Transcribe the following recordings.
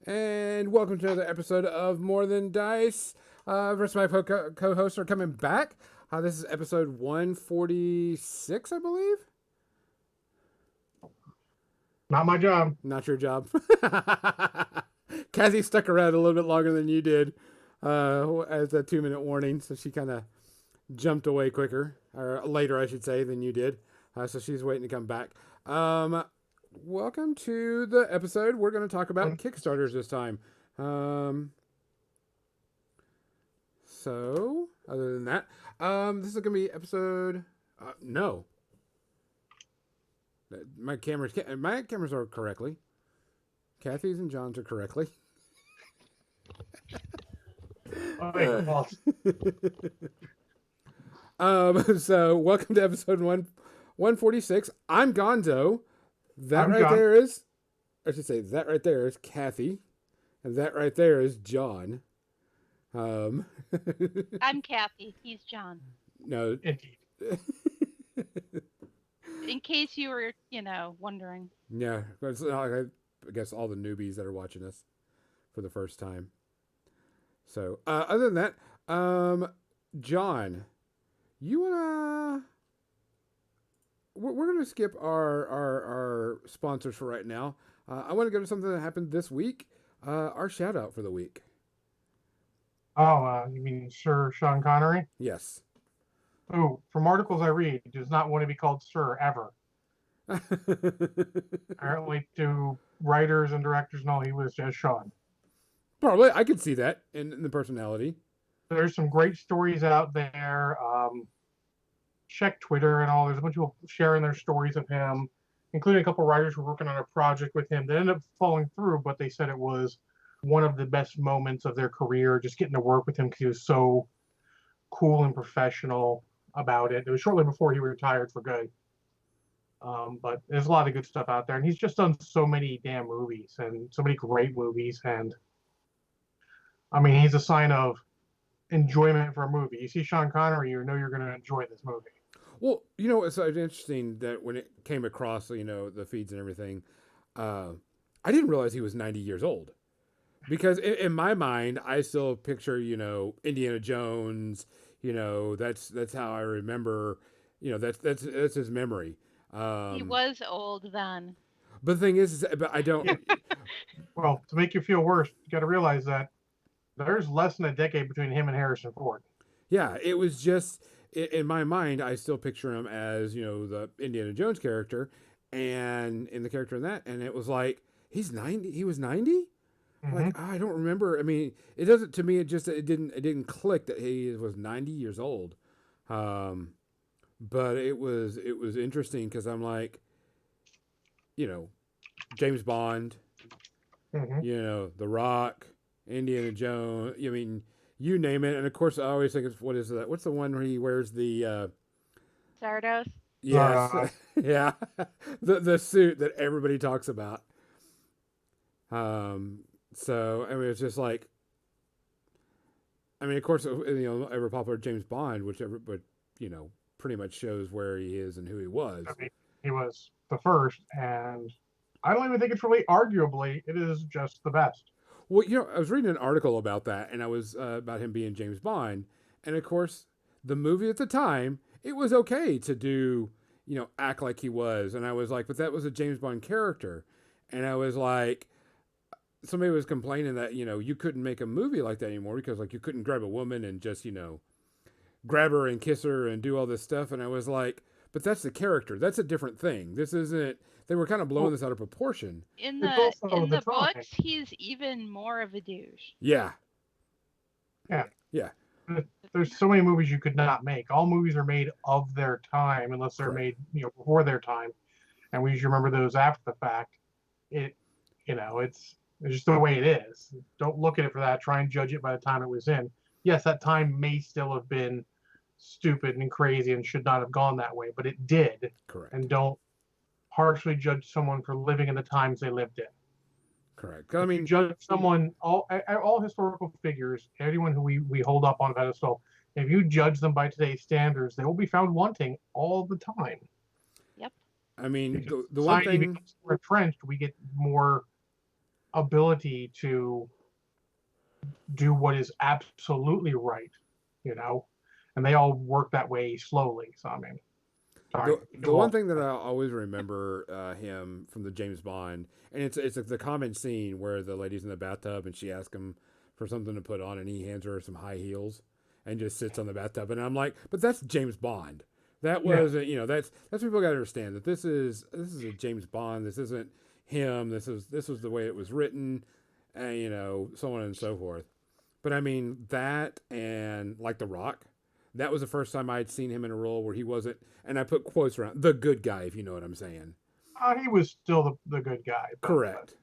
And welcome to another episode of More Than Dice. The rest of my co-hosts are coming back. This is episode 146, I believe. Not my job. Not your job. Cassie stuck around a little bit longer than you did as a 2-minute warning, so she kind of jumped away quicker, or later, I should say, than you did. So she's waiting to come back. Welcome to the episode. We're going to talk about Kickstarters this time. So, other than that, this is going to be episode... no. My cameras are correctly. Kathy's and John's are correctly. So, welcome to episode 146. I'm Gonzo. That right there is Kathy, and that right there is John. I'm Kathy. He's John. No. In case you were, wondering. Yeah, I guess all the newbies that are watching us for the first time. So, other than that, John, you wanna... We're going to skip our sponsors for right now. I want to go to something that happened this week. Our shout out for the week. Oh, you mean Sir Sean Connery? Yes. Who, from articles I read, does not want to be called Sir ever. Apparently, to writers and directors and all, he was just Sean. Probably, I could see that in the personality. There's some great stories out there. Check Twitter and all. There's a bunch of people sharing their stories of him, including a couple of writers who were working on a project with him that ended up falling through, but they said it was one of the best moments of their career, just getting to work with him because he was so cool and professional about it. It was shortly before he retired for good. But there's a lot of good stuff out there, and he's just done so many damn movies and so many great movies. And I mean, he's a sign of enjoyment for a movie. You see Sean Connery, you know you're going to enjoy this movie. Well, it's interesting that when it came across, the feeds and everything, I didn't realize he was 90 years old. Because in my mind, I still picture, Indiana Jones, that's how I remember, that's his memory. He was old then. But the thing is but I don't... Well, to make you feel worse, you got to realize that there's less than a decade between him and Harrison Ford. Yeah, it was just... In my mind, I still picture him as, the Indiana Jones character and in the character in that. And it was like, he's 90. He was 90? Mm-hmm. Like, I don't remember. I mean, it doesn't, to me, it didn't click that he was 90 years old. But it was interesting because I'm like, James Bond, The Rock, Indiana Jones. I mean, you name it, and of course, I always think it's what's the one where he wears the Zardos? Yes, yeah, the suit that everybody talks about. So I mean, it's just like, I mean, of course, ever popular James Bond, but pretty much shows where he is and who he was. I mean, he was the first, and I don't even think it's really arguably. It is just the best. Well, I was reading an article about that, and I was about him being James Bond, and of course, the movie at the time, it was okay to do, act like he was, and I was like, but that was a James Bond character, and I was like, somebody was complaining that you couldn't make a movie like that anymore because like you couldn't grab a woman and just grab her and kiss her and do all this stuff, and I was like, but that's the character, that's a different thing. This isn't. They were kind of blowing this out of proportion. In the books, he's even more of a douche. Yeah. There's so many movies you could not make. All movies are made of their time, unless they're made, before their time, and we usually remember those after the fact. It's just the way it is. Don't look at it for that. Try and judge it by the time it was in. Yes, that time may still have been stupid and crazy and should not have gone that way, but it did. Correct. And don't harshly judge someone for living in the times they lived in. Correct. I mean, judge someone, all historical figures, anyone who we hold up on a pedestal, if you judge them by today's standards, they will be found wanting all the time. Yep. I mean, the one thing becomes more entrenched, we get more ability to do what is absolutely right, you know, and they all work that way slowly. So I mean, sorry, The one thing that I always remember him from the James Bond, and it's the common scene where the lady's in the bathtub and she asks him for something to put on, and he hands her some high heels and just sits on the bathtub, and I'm like, but that's James Bond. That was that's people got to understand that this is a James Bond. This isn't him. This was the way it was written, and so on and so forth. But I mean that and like The Rock, that was the first time I'd seen him in a role where he wasn't, and I put quotes around the good guy, if you know what I'm saying. He was still the good guy. Correct,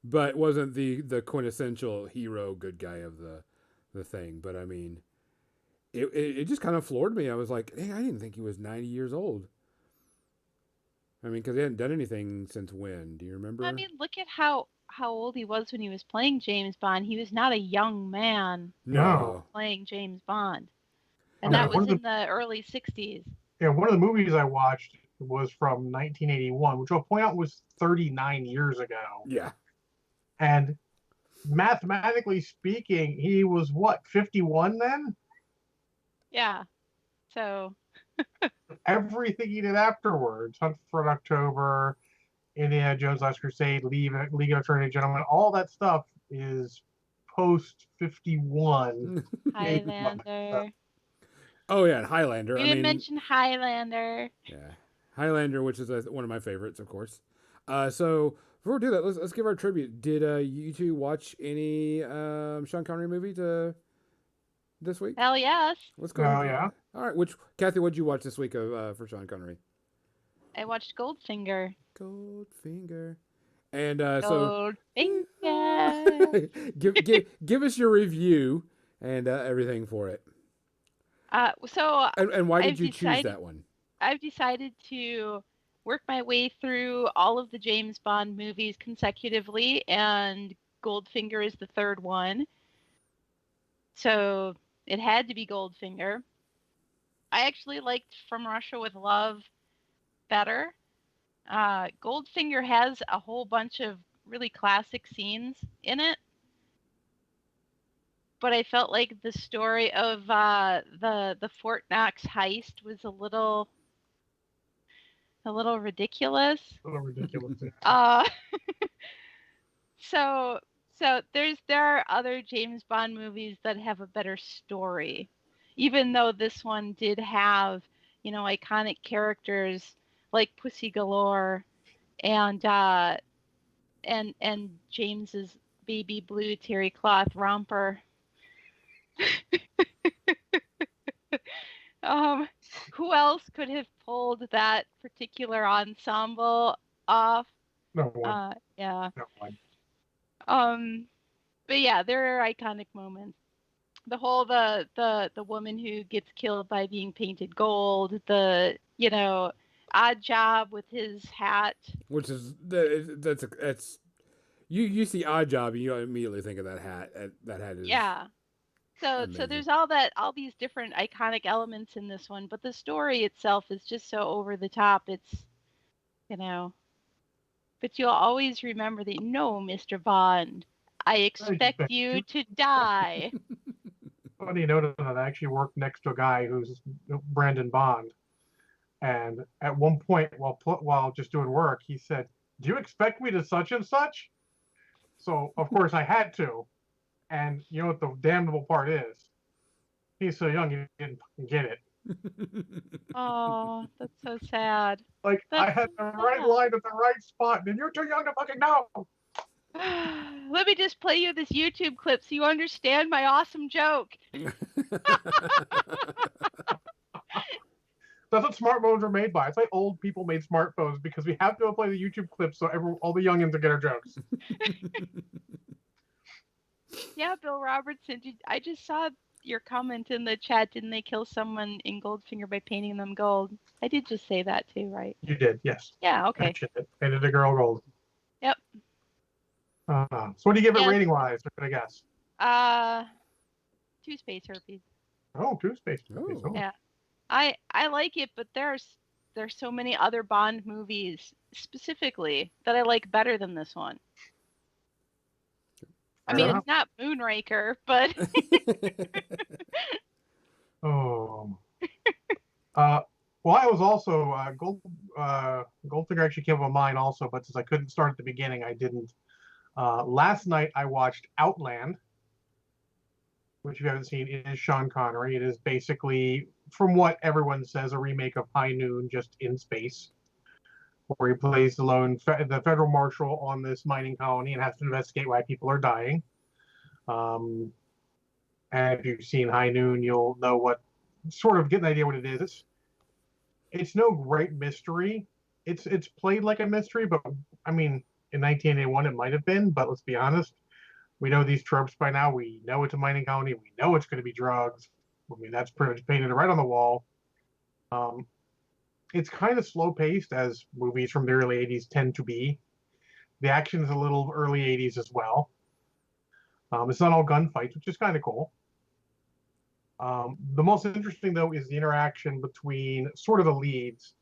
but wasn't the quintessential hero good guy of the thing. But I mean, it just kind of floored me. I was like, hey, I didn't think he was 90 years old. I mean, because he hadn't done anything since when? Do you remember? I mean, look at how old he was when he was playing James Bond. He was not a young man No. playing James Bond. And that was in the early 60s. Yeah, one of the movies I watched was from 1981, which I'll point out was 39 years ago. Yeah. And mathematically speaking, he was what, 51 then? Yeah. So everything he did afterwards, Hunt for October, Indiana Jones Last Crusade, League of Extraordinary Gentlemen, all that stuff is post 51. Highlander. Oh yeah, and Highlander. You didn't mention Highlander. Yeah, Highlander, which is one of my favorites, of course. So before we do that, let's give our tribute. Did you two watch any Sean Connery movie this week? Hell yes. Let's go. Oh yeah. All right. Kathy? What'd you watch this week for Sean Connery? I watched Goldfinger. Goldfinger. And Goldfinger. give us your review and everything for it. And why did you choose that one? I've decided to work my way through all of the James Bond movies consecutively, and Goldfinger is the third one. So it had to be Goldfinger. I actually liked From Russia with Love better. Goldfinger has a whole bunch of really classic scenes in it, but I felt like the story of the Fort Knox heist was a little ridiculous. A little ridiculous. So there are other James Bond movies that have a better story, even though this one did have iconic characters like Pussy Galore and James's baby blue terry cloth romper. Who else could have pulled that particular ensemble off? No one. Yeah. No one. But yeah, there are iconic moments. The whole the woman who gets killed by being painted gold, the Odd Job with his hat, which is that's you see Odd Job and you immediately think of that hat. That hat is So there's all these different iconic elements in this one, but the story itself is just so over the top. It's but you'll always remember that Mr. Bond, I expect you to die. Funny note that I actually worked next to a guy who's Brandon Bond, and at one point while just doing work, he said, "Do you expect me to such and such?" So of course I had to, and you know what the damnable part is? He's so young he didn't get it. Oh, that's so sad. Like I had the right line at the right spot, and you're too young to fucking know. Let me just play you this YouTube clip so you understand my awesome joke. That's what smartphones are made by. It's like old people made smartphones because we have to play the YouTube clips so all the youngins will get our jokes. Yeah, Bill Robertson. I just saw your comment in the chat. Didn't they kill someone in Goldfinger by painting them gold? I did just say that too, right? You did, yes. Yeah, okay. Painted a girl gold. Yep. So what do you give it rating-wise, I guess? 2 space herpes. Oh, 2 space herpes. Oh. Yeah. I like it, but there's so many other Bond movies specifically that I like better than this one. I mean, Yeah. it's not Moonraker, but Oh. Uh, well, I was also Goldfinger actually came up on mine also, but since I couldn't start at the beginning, I didn't. Last night I watched Outland, which if you haven't seen, it is Sean Connery. It is basically, from what everyone says, a remake of High Noon, just in space, where he plays the federal marshal on this mining colony and has to investigate why people are dying. Um, and if you've seen High Noon, you'll know what sort of get an idea what it is. It's no great mystery. It's played like a mystery, but I mean, in 1981 it might have been. But let's be honest, we know these tropes by now. We know it's a mining colony. We know it's going to be drugs. I mean, that's pretty much painted right on the wall. Um, it's kind of slow paced, as movies from the early 80s tend to be. The action is a little early 80s as well. It's not all gunfights, which is kind of cool. The most interesting, though, is the interaction between sort of the leads,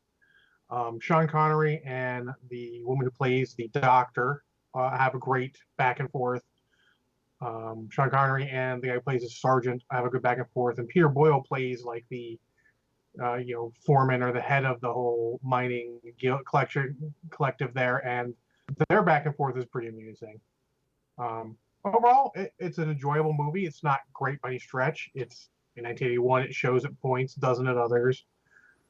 Sean Connery and the woman who plays the doctor have a great back and forth. Sean Connery and the guy who plays the sergeant have a good back and forth, and Peter Boyle plays like the foreman or the head of the whole mining collective there, and their back and forth is pretty amusing. Overall, it's an enjoyable movie. It's not great by any stretch. It's in 1981. It shows at points, doesn't at others.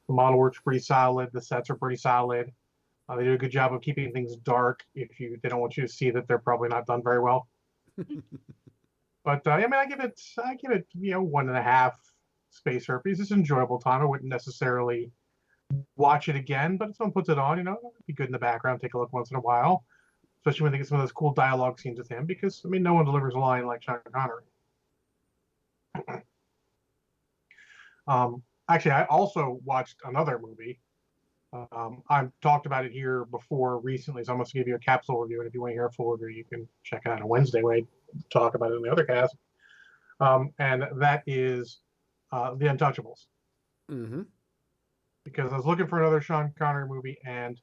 The model works pretty solid. The sets are pretty solid. They do a good job of keeping things dark. They don't want you to see that they're probably not done very well. But I mean, I give it 1.5 space herpes. It's an enjoyable time. I wouldn't necessarily watch it again, but if someone puts it on, it'd be good in the background. Take a look once in a while, especially when they get some of those cool dialogue scenes with him. Because I mean, no one delivers a line like Sean Connery. Actually, I also watched another movie. I've talked about it here before recently, so I'm going to give you a capsule review. And if you want to hear a full review, you can check it out on Wednesday when I talk about it in the other cast. And that is The Untouchables. Mm-hmm. Because I was looking for another Sean Connery movie, and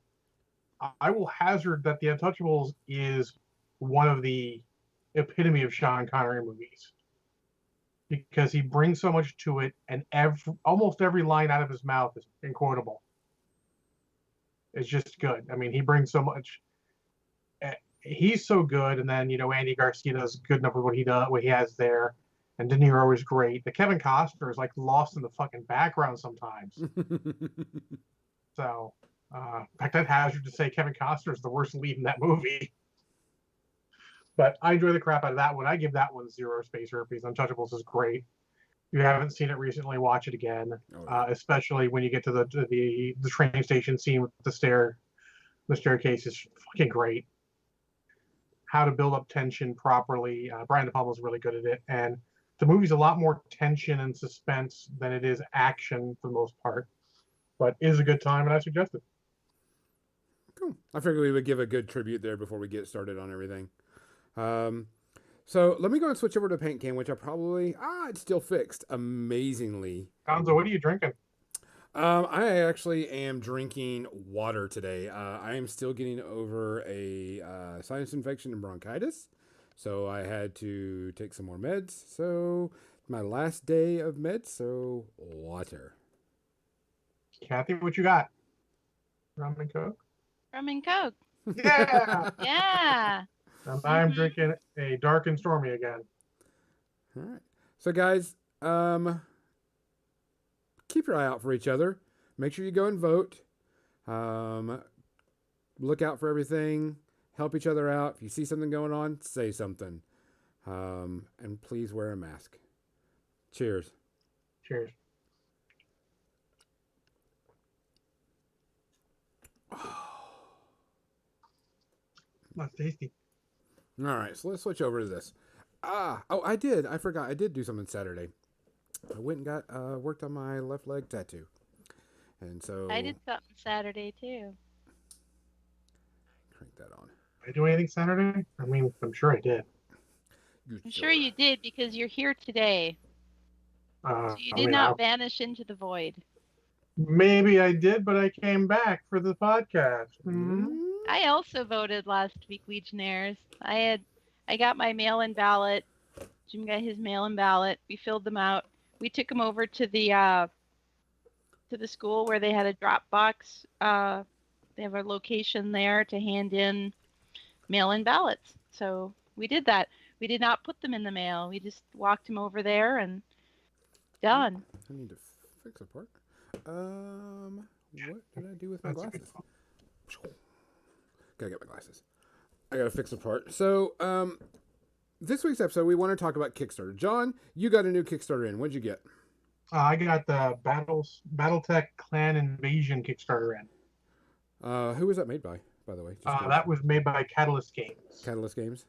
I will hazard that The Untouchables is one of the epitome of Sean Connery movies. Because he brings so much to it, and almost every line out of his mouth is inquotable. It's just good. I mean, he brings so much. He's so good, and then Andy Garcia does good enough with what he has there, and De Niro is great. The Kevin Costner is like lost in the fucking background sometimes. So, in fact, I'd hazard to say Kevin Costner is the worst lead in that movie. But I enjoy the crap out of that one. I give that one 0 space herpes. Untouchables is great. If you haven't seen it recently, watch it again. Oh, yeah. Especially when you get to the train station scene with the staircase is fucking great. How to build up tension properly. Brian De Palma is really good at it, and the movie's a lot more tension and suspense than it is action for the most part. But it is a good time, and I suggest it. Cool. I figured we would give a good tribute there before we get started on everything. So let me go and switch over to Paint Can, which it's still fixed amazingly. Gonzo, what are you drinking? I actually am drinking water today. I am still getting over a sinus infection and bronchitis, so I had to take some more meds. So my last day of meds, so water. Kathy, what you got? Rum and Coke? Rum and Coke. Yeah! Yeah. I'm drinking a Dark and Stormy again. All right. So, guys, keep your eye out for each other. Make sure you go and vote. Look out for everything. Help each other out. If you see something going on, say something. And please wear a mask. Cheers. Cheers. That's tasty. All right, so let's switch over to this. I did. I forgot. I did do something Saturday. I went and got worked on my left leg tattoo. And so I did something Saturday too. Crank that on. Did I do anything Saturday? I mean, I'm sure I did. I'm sure you did because you're here today. So you did not vanish into the void. Maybe I did, but I came back for the podcast. I also voted last week, Legionnaires. I I got my mail-in ballot. Jim got his mail-in ballot. We filled them out. We took them over to the school where they had a drop box. They have a location there to hand in mail-in ballots. So we did that. We did not put them in the mail. We just walked them over there and done. I need to fix a part. What did I do with my glasses? Gotta get my glasses. I gotta fix a part. So, this week's episode, we want to talk about Kickstarter. John, you got a new Kickstarter in. What'd you get? I got the BattleTech Clan Invasion Kickstarter in. Who was that made by the way? That was made by Catalyst Games. Catalyst Games.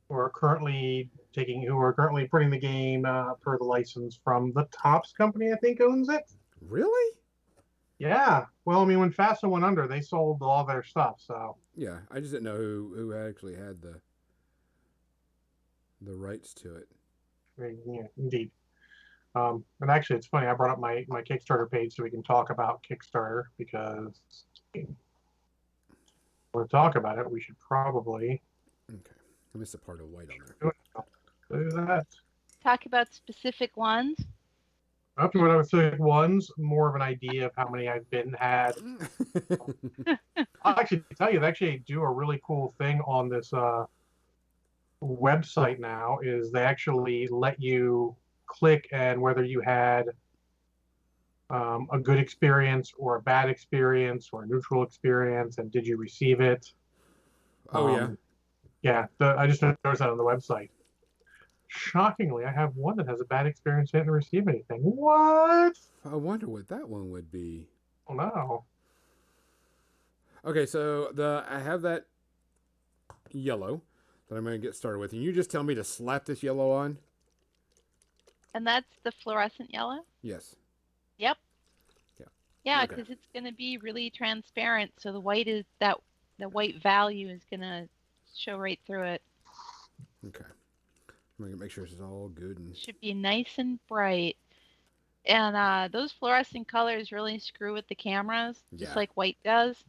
Who are currently putting the game per the license from the Tops company, I think owns it. Really? Yeah. Well, I mean, when FASA went under, they sold all their stuff. So yeah, I just didn't know who actually had the rights to it. Yeah, indeed. And actually, it's funny. I brought up my Kickstarter page so we can talk about Kickstarter because if we're to talk about it, we should probably. Okay. I missed a part of white on there. Do that. Talk about specific ones. Up to what I would say ones, more of an idea of how many I've had. I'll actually tell you, they actually do a really cool thing on this website now. Is they actually let you click and whether you had a good experience or a bad experience or a neutral experience, and did you receive it? Oh yeah. I just noticed that on the website. Shockingly, I have one that has a bad experience and didn't receive anything. What? I wonder what that one would be. Oh no. Okay, so I have that yellow that I'm going to get started with, and you just tell me to slap this yellow on. And that's the fluorescent yellow? Yes. Yep. Yeah. Yeah, Okay. because it's going to be really transparent, so the white value is going to show right through it. Okay. I'm going to make sure this is all good. And Should be nice and bright. And those fluorescent colors really screw with the cameras, just Yeah. like white does.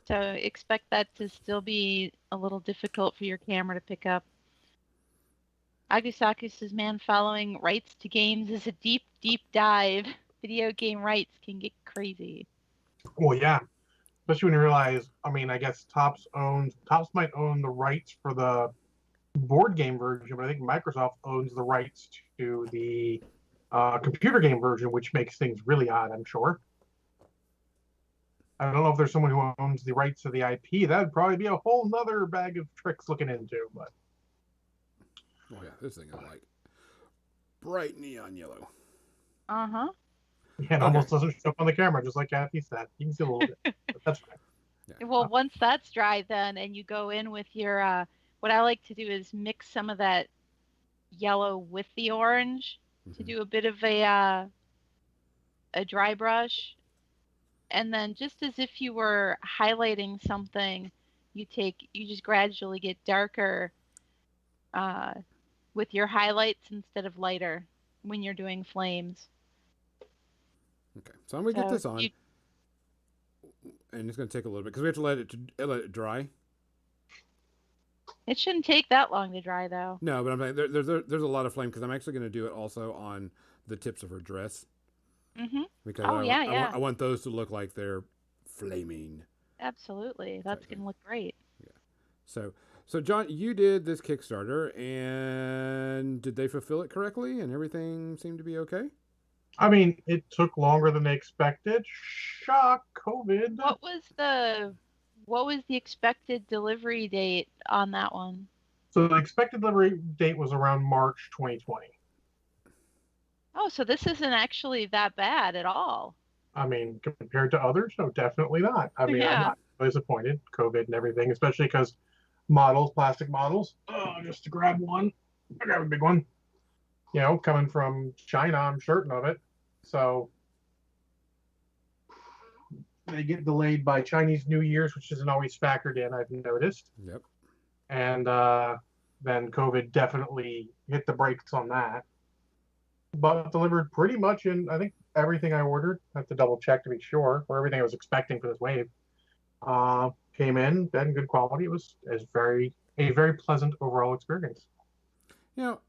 So expect that to still be a little difficult for your camera to pick up. Agusaku says, man, following rights to games is a deep, deep dive. Video game rights can get crazy. Well, yeah. Especially when you realize, I mean, I guess Tops might own the rights for the board game version, but I think Microsoft owns the rights to the computer game version, which makes things really odd, I'm sure. I don't know if there's someone who owns the rights to the IP. That would probably be a whole nother bag of tricks looking into, but oh yeah, this thing is like bright neon yellow. Uh-huh. yeah, it almost doesn't show up on the camera, just like Kathy said. You can see a little bit, but that's fine. Yeah. Well, once that's dry then, and you go in with your, what I like to do is mix some of that yellow with the orange to do a bit of a dry brush. And then just as if you were highlighting something, you just gradually get darker with your highlights instead of lighter when you're doing flames. Okay, so I'm going to get this on. And it's going to take a little bit because we have to let it dry. It shouldn't take that long to dry, though. No, but I'm like, there's a lot of flame because I'm actually going to do it also on the tips of her dress. Mm-hmm. Because I want those to look like they're flaming. Absolutely. That's going to look great. Yeah. So John, you did this Kickstarter, and did they fulfill it correctly, and everything seemed to be okay? I mean, it took longer than they expected. Shock, COVID. What was the expected delivery date on that one? So the expected delivery date was around March 2020. Oh, so this isn't actually that bad at all. I mean, compared to others, no, definitely not. I mean, I'm not disappointed, COVID and everything, especially because plastic models. Just to grab one, I grab a big one. You know, coming from China, I'm certain of it. So they get delayed by Chinese New Year's, which isn't always factored in, I've noticed. Yep. And then COVID definitely hit the brakes on that. But delivered pretty much in, I think, everything I ordered. I have to double check to be sure, or everything I was expecting for this wave. Came in good quality. It was very a very pleasant overall experience. You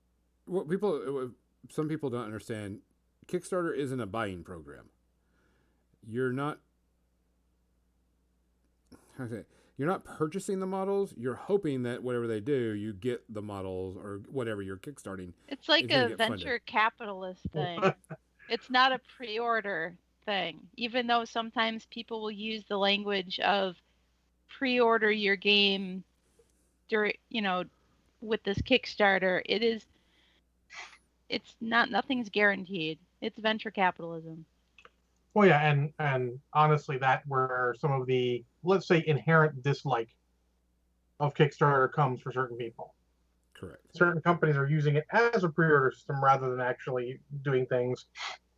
know, some people don't understand. Kickstarter isn't a buying program. You're not how to say, you're not purchasing the models. You're hoping that whatever they do, you get the models or whatever you're kickstarting It's like is going to a get funded. venture capitalist thing. It's not a pre-order thing, even though sometimes people will use the language of pre-order your game during, with this Kickstarter. It's not, nothing's guaranteed. It's venture capitalism. Well, yeah, and honestly, that where some of the, let's say, inherent dislike of Kickstarter comes for certain people. Correct. Certain companies are using it as a pre-order system rather than actually doing things,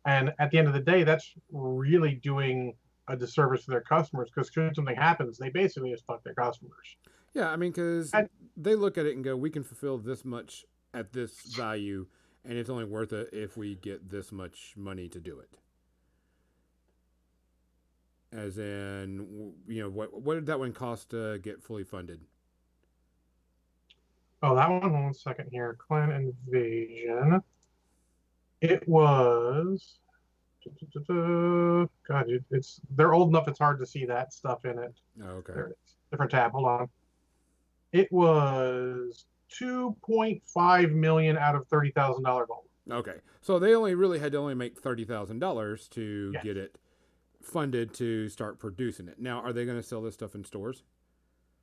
and at the end of the day, that's really doing a disservice to their customers, because should something happens, they basically just fuck their customers. Yeah, I mean, because And they look at it and go, we can fulfill this much at this value, and it's only worth it if we get this much money to do it. As in, what did that one cost to get fully funded? oh, that one second here. Clan Invasion. It was. God, it's they're old enough. It's hard to see that stuff in it. Oh, okay. There it is. Different tab. Hold on. It was 2.5 million out of $30,000 goal. Okay, so they only really had to only make $30,000 to Yes. get it funded to start producing it. Now, are they going to sell this stuff in stores?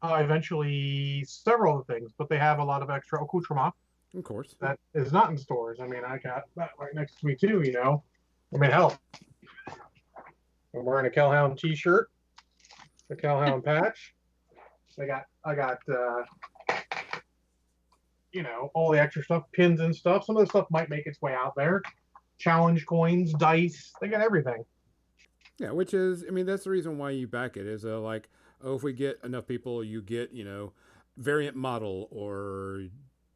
Eventually, several of the things, but they have a lot of extra accoutrement Of course. that is not in stores. I mean, I got that right next to me too. I mean, hell, I'm wearing a Calhoun T-shirt, a Calhoun patch. I got all the extra stuff, pins and stuff. Some of the stuff might make its way out there. Challenge coins, dice, they got everything. Yeah, which is, I mean, that's the reason why you back it is like, oh, if we get enough people, you get, variant model or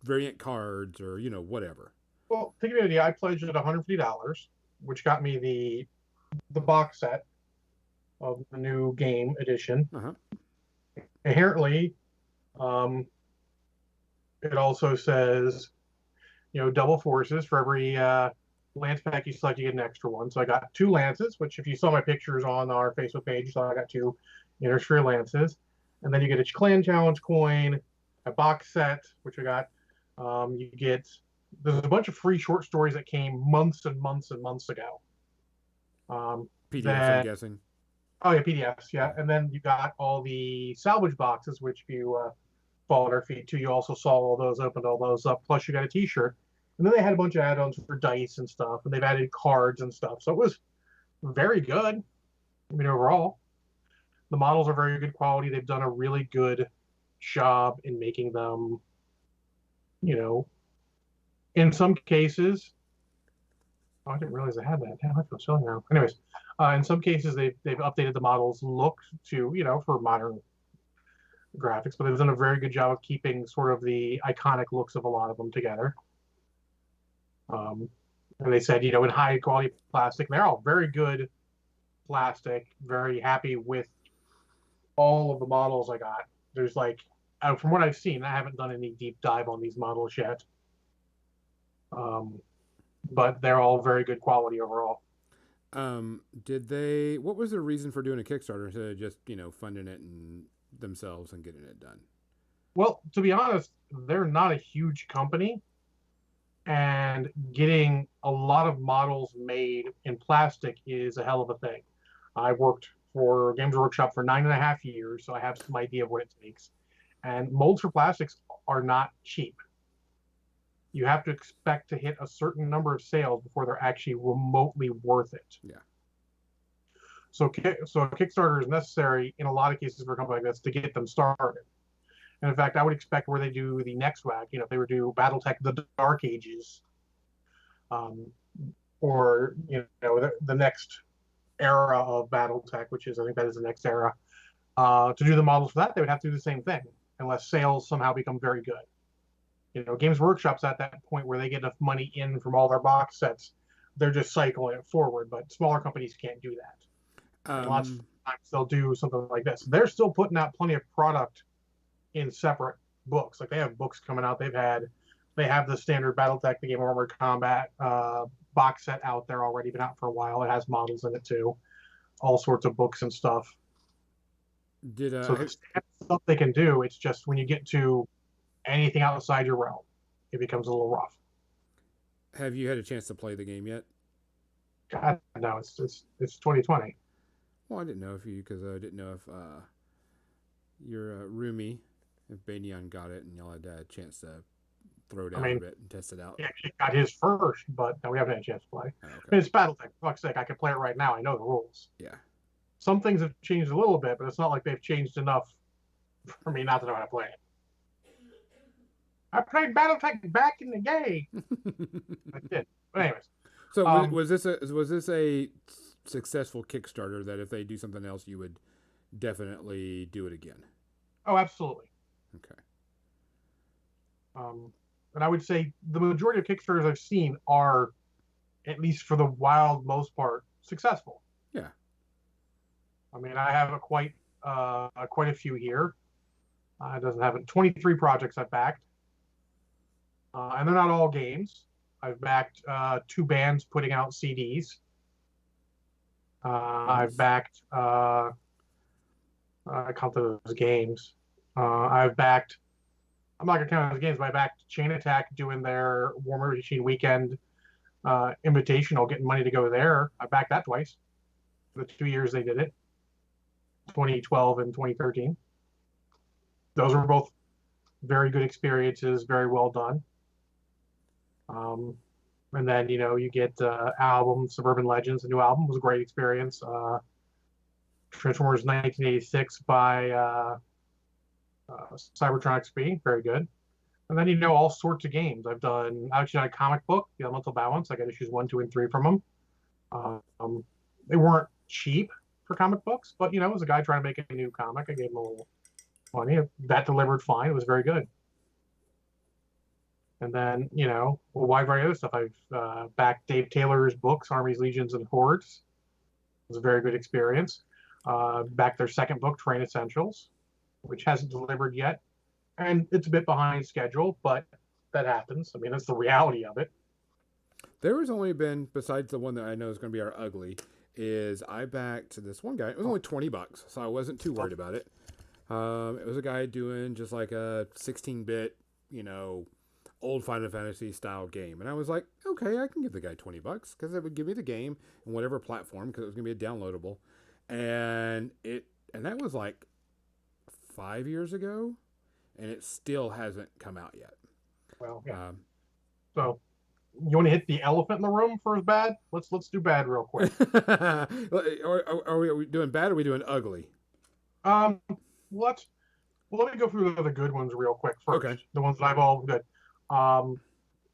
variant cards or, whatever. Well, to give you an idea, I pledged at $150, which got me the box set of the new game edition. Uh-huh. Inherently, it also says, double forces for every lance pack you select, you get an extra one. So I got 2 lances, which if you saw my pictures on our Facebook page, you saw I got 2 inner sphere lances. And then you get a clan challenge coin, a box set, which I got. There's a bunch of free short stories that came months and months and months ago. PDFs, I'm guessing. Oh, yeah, PDFs, yeah. And then you got all the salvage boxes, which if you followed our feed too, you also saw all those, opened all those up. Plus, you got a T-shirt. And then they had a bunch of add-ons for dice and stuff, and they've added cards and stuff. So it was very good. I mean, overall, the models are very good quality. They've done a really good job in making them, in some cases. Oh, I didn't realize I had that. Damn, I feel silly now. Anyways, in some cases, they've updated the models' look to, for modern graphics, but they've done a very good job of keeping sort of the iconic looks of a lot of them together. And they said, in high quality plastic, they're all very good plastic. Very happy with all of the models I got. There's like, from what I've seen, I haven't done any deep dive on these models yet. But they're all very good quality overall. What was the reason for doing a Kickstarter instead of just, funding it and themselves and getting it done? Well, to be honest, they're not a huge company, and getting a lot of models made in plastic is a hell of a thing. I worked for Games Workshop for 9.5 years, so I have some idea of what it takes. And molds for plastics are not cheap. You have to expect to hit a certain number of sales before they're actually remotely worth it. Yeah. So a Kickstarter is necessary in a lot of cases for a company like this to get them started. And in fact, I would expect where they do the next whack, if they were to do BattleTech The Dark Ages, or the next era of BattleTech, which is, I think that is the next era, to do the models for that, they would have to do the same thing, unless sales somehow become very good. Games Workshop's at that point where they get enough money in from all their box sets, they're just cycling it forward. But smaller companies can't do that. And lots of times they'll do something like this. They're still putting out plenty of product in separate books. Like they have books coming out. They have the standard BattleTech, the Game of Armored Combat box set out there already, been out for a while. It has models in it too, all sorts of books and stuff. Did So there's stuff they can do. It's just when you get to anything outside your realm, it becomes a little rough. have you had a chance to play the game yet? God, no, it's 2020. Well, I didn't know if you, because I didn't know if your roomie, if Banyan got it, and y'all had a chance to throw it out a bit and test it out. He actually got his first, but no, we haven't had a chance to play. Oh, okay. I mean, it's BattleTech. For fuck's sake, I can play it right now. I know the rules. Yeah. Some things have changed a little bit, but it's not like they've changed enough for me not to know how to play it. I played BattleTech back in the day. I did. But anyways. So was this a successful Kickstarter that if they do something else, you would definitely do it again? Oh, absolutely. Okay. And I would say the majority of Kickstarters I've seen are, at least for the wild most part, successful. Yeah. I mean, I have quite a few here. It doesn't have it. 23 projects I've backed, and they're not all games. I've backed 2 bands putting out CDs. I've backed. I count those as games. I've backed. I'm not gonna count it as games, but I backed Chain Attack doing their Warhammer Machine Weekend Invitational, getting money to go there. I backed that twice. The 2 years they did it, 2012 and 2013. Those were both very good experiences, very well done. And then, you get album, Suburban Legends, the new album was a great experience. Transformers 1986 by Cybertronics B, very good. And then, all sorts of games. I've actually done a comic book, The Elemental Balance. I got issues 1, 2, and 3 from them. They weren't cheap for comic books, but, it was a guy trying to make a new comic. I gave him a little money. That delivered fine. It was very good. And then, a wide variety of other stuff. I've backed Dave Taylor's books, Armies, Legions, and Hordes. It was a very good experience. Backed their second book, Train Essentials, which hasn't delivered yet. And it's a bit behind schedule, but that happens. I mean, that's the reality of it. There has only been, besides the one that I know is going to be our ugly, is I backed this one guy. It was only $20, so I wasn't too worried about it. It was a guy doing just like a 16-bit, old Final Fantasy style game. And I was like, okay, I can give the guy $20 because it would give me the game on whatever platform because it was going to be a downloadable. And that was like 5 years ago, and it still hasn't come out yet. Well, yeah. So you want to hit the elephant in the room for bad? Let's do bad real quick. Are we doing bad or are we doing ugly? Let me go through the good ones real quick first. Okay. The ones that I've all good.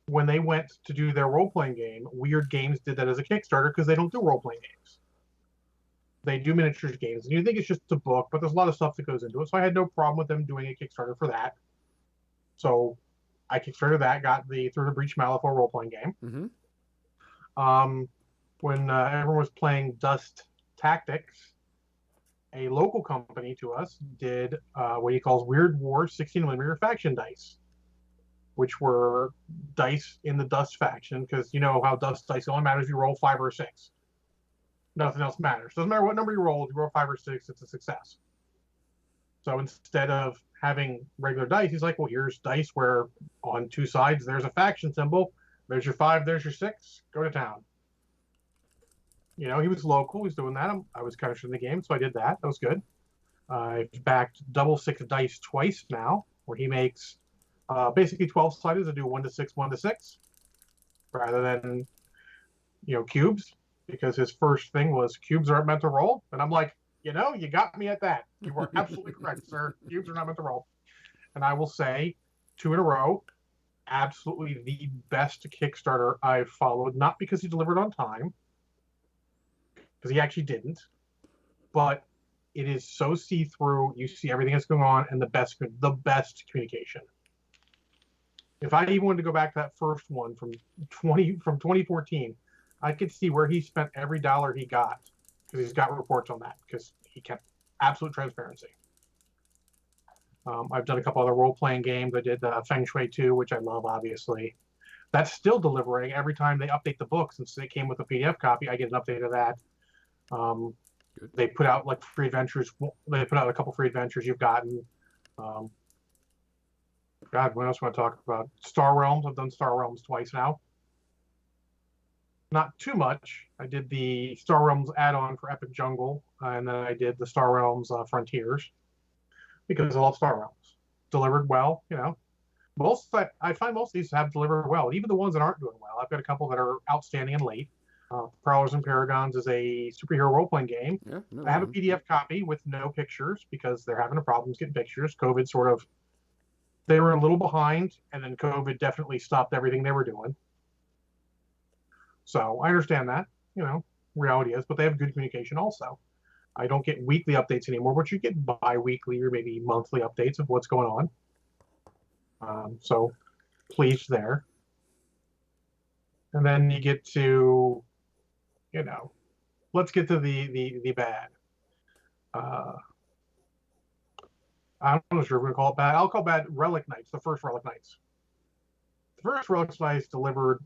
When they went to do their role-playing game, Weird Games did that as a Kickstarter because they don't do role-playing games. They do miniatures games. And you think it's just a book, but there's a lot of stuff that goes into it. So I had no problem with them doing a Kickstarter for that. So I Kickstarted that, got the Through the Breach Malifaux role-playing game. Mm-hmm. When everyone was playing Dust Tactics, a local company to us did what he calls Weird War 16mm faction dice, which were dice in the Dust faction, because you know how Dust dice only matters if you roll 5 or 6. Nothing else matters. Doesn't matter what number you roll. If you roll 5 or 6, it's a success. So instead of having regular dice, he's like, well, here's dice where on 2 sides there's a faction symbol. There's your 5, there's your 6. Go to town. He was local. He's doing that. I was kind of in the game, so I did that. That was good. I've backed double 6 dice twice now, where he makes basically 12 sided to do 1 to 6, 1 to 6, rather than cubes, because his first thing was cubes aren't meant to roll, and I'm like, you got me at that. You are absolutely correct, sir. Cubes are not meant to roll. And I will say, 2 in a row, absolutely the best Kickstarter I've followed. Not because he delivered on time, because he actually didn't, but it is so see-through. You see everything that's going on, and the best communication. If I even wanted to go back to that first one from 2014, I could see where he spent every dollar he got, because he's got reports on that, because he kept absolute transparency. I've done a couple other role-playing games. I did Feng Shui 2, which I love, obviously. That's still delivering every time they update the book. Since they came with a PDF copy, I get an update of that. Good. They put out like free adventures. They put out a couple free adventures you've gotten. Um, God, what else do I want to talk about? Star Realms. I've done Star Realms twice now. Not too much. I did the Star Realms add-on for Epic Jungle, and then I did the Star Realms Frontiers because I love Star Realms. Delivered well, you know. I find most of these have delivered well, even the ones that aren't doing well. I've got a couple that are outstanding and late. Prowlers and Paragons is a superhero role-playing game. Yeah, no, I have a PDF copy with no pictures because they're having problems getting pictures. COVID sort of, they were a little behind, and then COVID definitely stopped everything they were doing. So I understand that, you know, reality is, but they have good communication also. I don't get weekly updates anymore, but you get bi-weekly or maybe monthly updates of what's going on. So pleased there. And then you get to, you know, let's get to the bad. I'm not sure if we're going to call it bad. I'll call bad Relic Knights, the first Relic Knights. The first Relic Knights delivered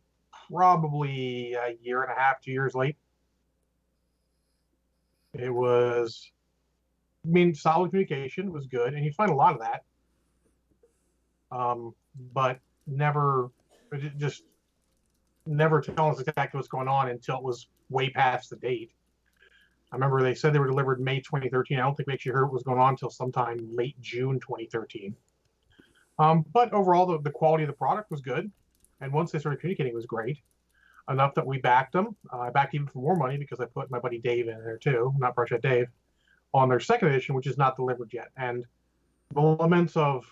probably a year and a half, 2 years late. It was, I mean, solid communication was good, and you find a lot of that. But never, just never telling us exactly what's going on until it was way past the date. I remember they said they were delivered May 2013. I don't think we actually heard what was going on until sometime late June 2013. But overall, the quality of the product was good. And once they started communicating, it was great. Enough that we backed them. I backed even for more money because I put my buddy Dave in there too, not Brush at Dave, on their second edition, which is not delivered yet. And the laments of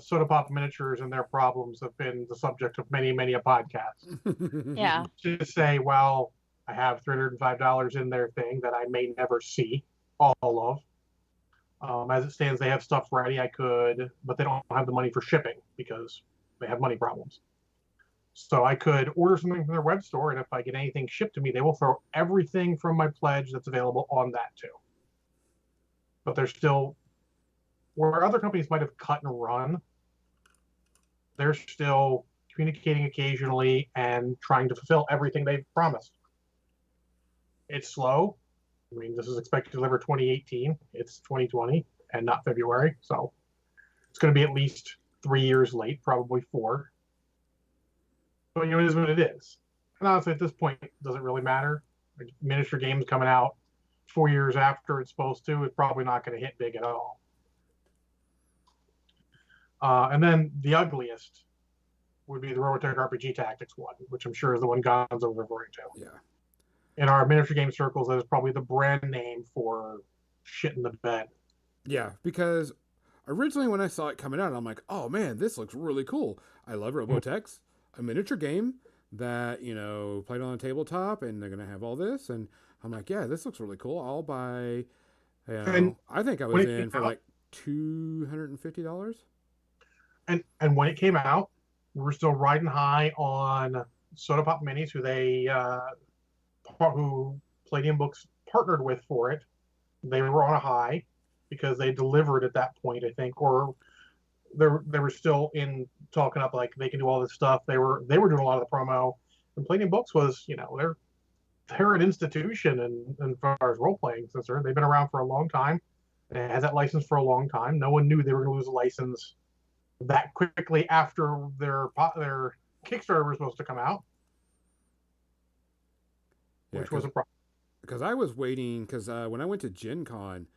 Soda Pop Miniatures and their problems have been the subject of many, many a podcast. Yeah. To say, well, I have $305 in their thing that I may never see all of. As it stands, they have stuff ready. I could, but they don't have the money for shipping because they have money problems. So I could order something from their web store, and if I get anything shipped to me, they will throw everything from my pledge that's available on that too. But they're still, where other companies might have cut and run, they're still communicating occasionally and trying to fulfill everything they've promised. It's slow. I mean, this is expected to deliver 2018. It's 2020 and not February. So it's going to be at least 3 years late, probably 4. But you know, it is what it is. And honestly, at this point, it doesn't really matter. Like, miniature games coming out 4 years after it's supposed to is probably not going to hit big at all. And then the ugliest would be the Robotech RPG Tactics one, which I'm sure is the one Gonzo was referring to. Yeah. In our miniature game circles, that is probably the brand name for shit in the bed. Yeah, because originally when I saw it coming out, I'm like, oh man, this looks really cool. I love Robotechs, a miniature game that, you know, played on a tabletop, and they're going to have all this. And I'm like, yeah, this looks really cool. I'll buy, you know, I think I was in for like $250. And when it came out, we were still riding high on Soda Pop Minis, who Palladium Books partnered with for it. They were on a high because they delivered at that point, I think, or they were still in talking up like they can do all this stuff. They were doing a lot of the promo, and Palladium Books was, you know, they're an institution and as far as role playing is concerned. They've been around for a long time. It has that license for a long time. No one knew they were going to lose a license that quickly after their Kickstarter was supposed to come out, which was a problem. Because I was waiting, because when I went to Gen Con,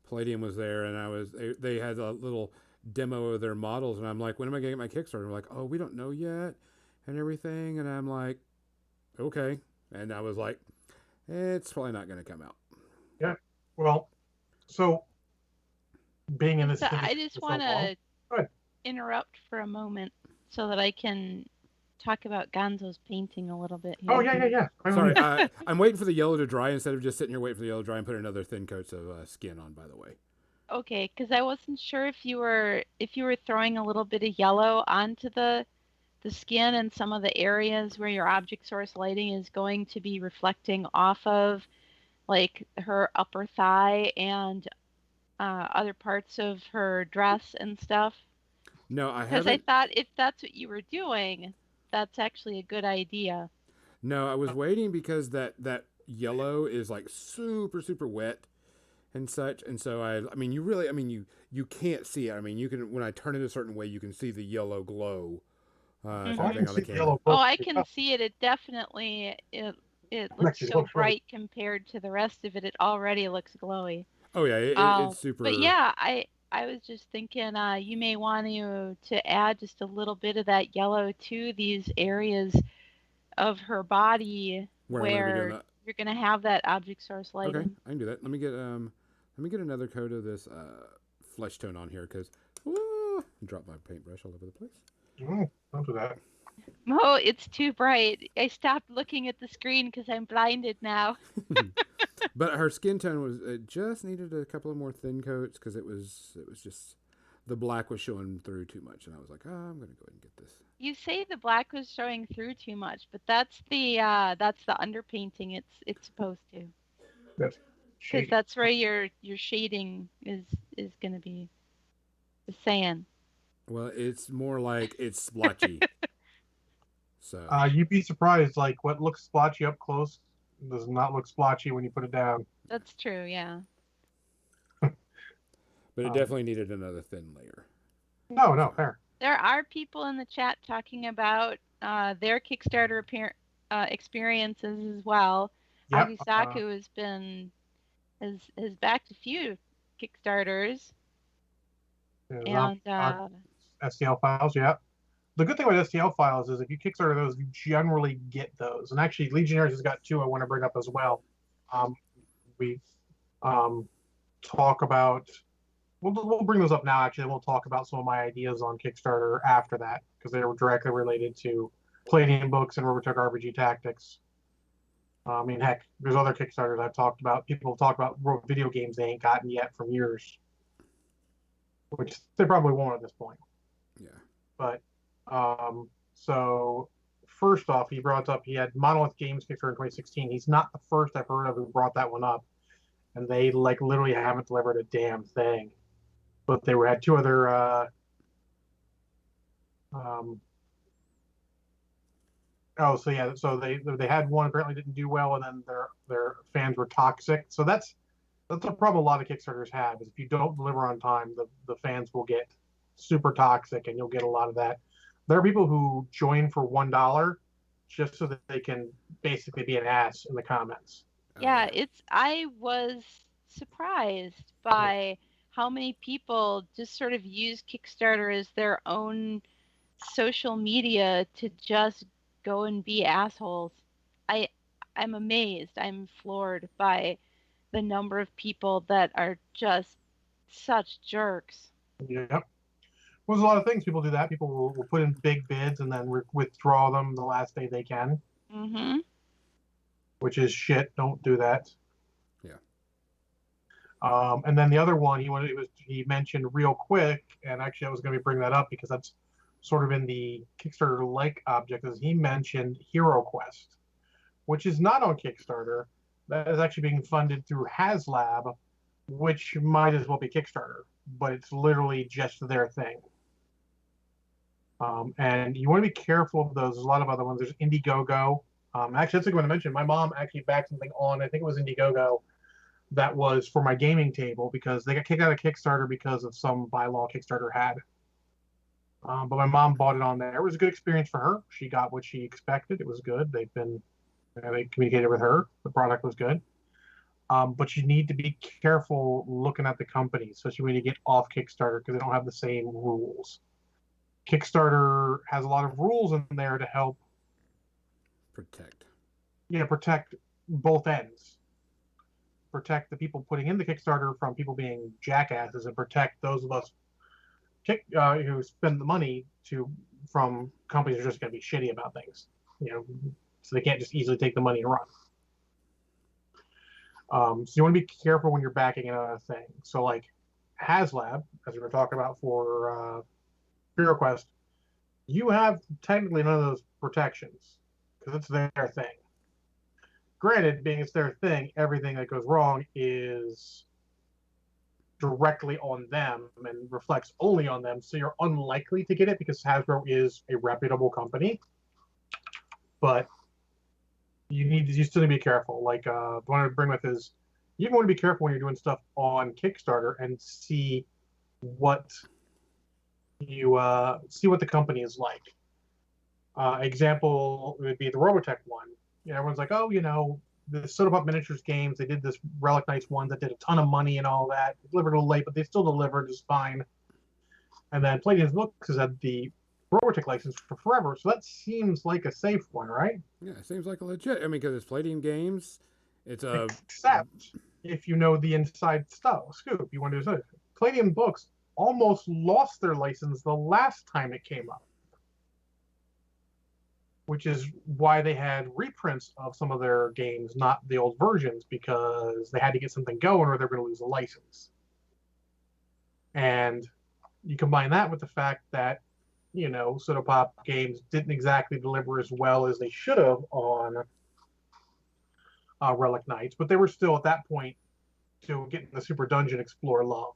Palladium was there, and they had a little demo of their models, and I'm like, when am I going to get my Kickstarter? They're like, oh, we don't know yet, and everything, and I'm like, okay. And I was like, it's probably not going to come out. Yeah. Well, so being in this, So I just want to interrupt for a moment so that I can talk about Gonzo's painting a little bit here. Oh, yeah. Sorry, I'm waiting for the yellow to dry instead of just sitting here waiting for the yellow to dry and put another thin coat of skin on, by the way. Okay, because I wasn't sure if you were throwing a little bit of yellow onto the skin and some of the areas where your object source lighting is going to be reflecting off of, like her upper thigh and other parts of her dress and stuff? No, I Because I haven't. thought if that's what you were doing, that's actually a good idea. No, I was waiting because that yellow is like super super wet and such, and so I mean you really, I mean you can't see it. I mean you can, when I turn it a certain way, you can see the yellow glow Oh, I type Hmm. thing can on see the the camera. yellow Oh, glow. I can see it. It definitely it It looks actually so looks really. bright compared to the rest of it. It already looks glowy. Oh yeah, it's But super. yeah, I was just thinking you may want to add just a little bit of that yellow to these areas of her body Where I'm going to be doing where that. you're gonna have that object source Okay, lighting. I can do that. Let me get another coat of this flesh tone on here because drop my paintbrush all over the place. Don't do that. Oh, it's too bright. I stopped looking at the screen because I'm blinded now. But her skin tone was, it just needed a couple of more thin coats because it was just the black was showing through too much, and I was like, oh, I'm gonna go ahead and get this. You say the black was showing through too much, but that's the underpainting it's supposed to. That's Because shady. that's where your shading is gonna be the sand. Well, it's more like it's splotchy. So, You'd be surprised. Like what looks splotchy up close does not look splotchy when you put it down. That's true, yeah. but it Um, definitely needed another thin layer. no, no, So, fair. There are people in the chat talking about their Kickstarter experiences as well. Yep. Agusaku has backed a few Kickstarters, and STL files. Yeah. The good thing about STL files is if you Kickstarter those, you generally get those. And actually, Legionnaires has got two I want to bring up as well. Um, we um, talk about. We'll bring those up now. Actually, we'll talk about some of my ideas on Kickstarter after that because they were directly related to Palladium books and Robotech RPG Tactics. I mean, heck, there's other Kickstarters I've talked about. People talk about video games they ain't gotten yet from years, which they probably won't at this point. yeah. But so first off, he brought up he had Monolith Games Kickstarter in 2016. He's not the first I've heard of who brought that one up, and they like literally haven't delivered a damn thing. But they had two other. Oh, so yeah, so they had one apparently didn't do well, and then their fans were toxic. So that's a problem a lot of Kickstarters have is if you don't deliver on time, the fans will get super toxic, and you'll get a lot of that. There are people who join for $1 just so that they can basically be an ass in the comments. Oh yeah, yeah. I was surprised by how many people just sort of use Kickstarter as their own social media to just go and be assholes. I I'm amazed. I'm floored by the number of people that are just such jerks. Yep. Well, there's a lot of things people do that. People will put in big bids and then withdraw them the last day they can, Mm-hmm. which is shit. Don't do that. Yeah. And then the other one he mentioned real quick, and actually I was going to bring that up because that's sort of in the Kickstarter like object. Is he mentioned Hero Quest, which is not on Kickstarter. That is actually being funded through HasLab, which might as well be Kickstarter, but it's literally just their thing. And you want to be careful of those. There's a lot of other ones. There's Indiegogo. Actually, that's a good one to mention. My mom actually backed something on, I think it was Indiegogo, that was for my gaming table because they got kicked out of Kickstarter because of some bylaw Kickstarter had. But my mom bought it on there. It was a good experience for her. She got what she expected. It was good. They communicated with her. The product was good. But you need to be careful looking at the companies, especially when you get off Kickstarter because they don't have the same rules. Kickstarter has a lot of rules in there to help Protect. protect both ends. Protect the people putting in the Kickstarter from people being jackasses, and protect those of us who spend the money from companies who are just going to be shitty about things. So they can't just easily take the money and run. So you want to be careful when you're backing another thing. So like HasLab, as we were talking about for Hero Quest, you have technically none of those protections because it's their thing. Granted, being it's their thing, everything that goes wrong is directly on them and reflects only on them, so you're unlikely to get it because Hasbro is a reputable company. But you still need to be careful. Like the one I would bring with is you want to be careful when you're doing stuff on Kickstarter and what see what the company is like. Example would be the Robotech one. Everyone's like, oh, the Soda Pop Miniatures games, they did this Relic Knights one that did a ton of money and all that. They delivered a little late, but they still delivered just fine. And then Palladium's Books has had the Robotech license for forever, so that seems like a safe one, right? Yeah, it seems like a legit. I mean, because it's Palladium Games. It's a Except if you know the inside scoop, you want to do something. Palladium Books almost lost their license the last time it came up, which is why they had reprints of some of their games, not the old versions, because they had to get something going or they're going to lose the license. And you combine that with the fact that, Soda Pop games didn't exactly deliver as well as they should have on Relic Knights, but they were still at that point still getting the Super Dungeon Explorer love,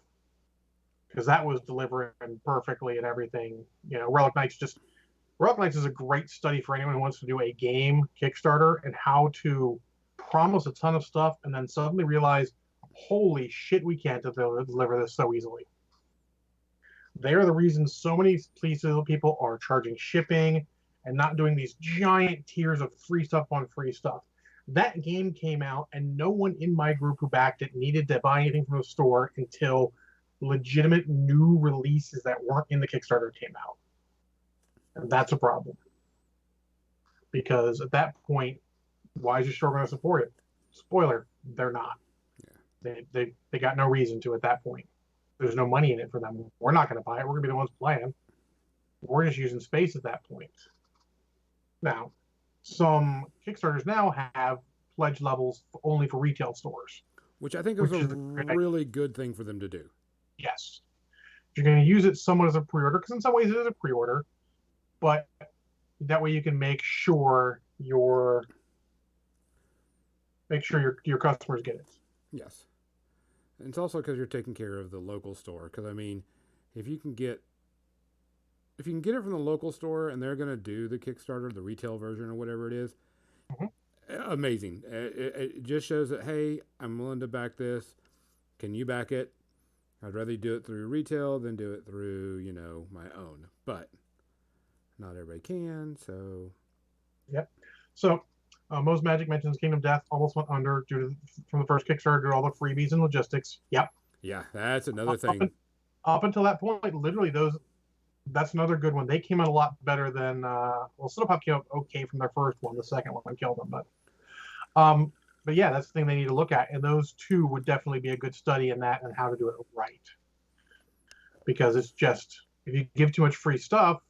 because that was delivering perfectly and everything. Relic Knights is a great study for anyone who wants to do a game Kickstarter and how to promise a ton of stuff and then suddenly realize, holy shit, we can't deliver this so easily. They are the reason so many people are charging shipping and not doing these giant tiers of free stuff on free stuff. That game came out and no one in my group who backed it needed to buy anything from the store until legitimate new releases that weren't in the Kickstarter came out. And that's a problem. Because at that point, why is your store going to support it? Spoiler, they're not. Yeah. They got no reason to at that point. There's no money in it for them. We're not going to buy it. We're going to be the ones playing. We're just using space at that point. Now, some Kickstarters now have pledge levels only for retail stores. Which I think is a really good thing for them to do. Yes. You're going to use it somewhat as a pre-order, because in some ways it is a pre-order, but that way you can make sure your customers get it. Yes. And it's also because you're taking care of the local store. Because, I mean, if you can get it from the local store and they're going to do the Kickstarter, the retail version or whatever it is, amazing. It just shows that, hey, I'm willing to back this. Can you back it? I'd rather do it through retail than do it through, my own. But not everybody can, so... Yep. So, Most Magic mentions Kingdom Death almost went under from the first Kickstarter due to all the freebies and logistics. Yep. Yeah, that's another thing. Up until that point, literally that's another good one. They came out a lot better than Soda Pop came out okay from their first one. The second one killed them, but yeah, that's the thing they need to look at, and those two would definitely be a good study in that and how to do it right. Because it's just, if you give too much free stuff,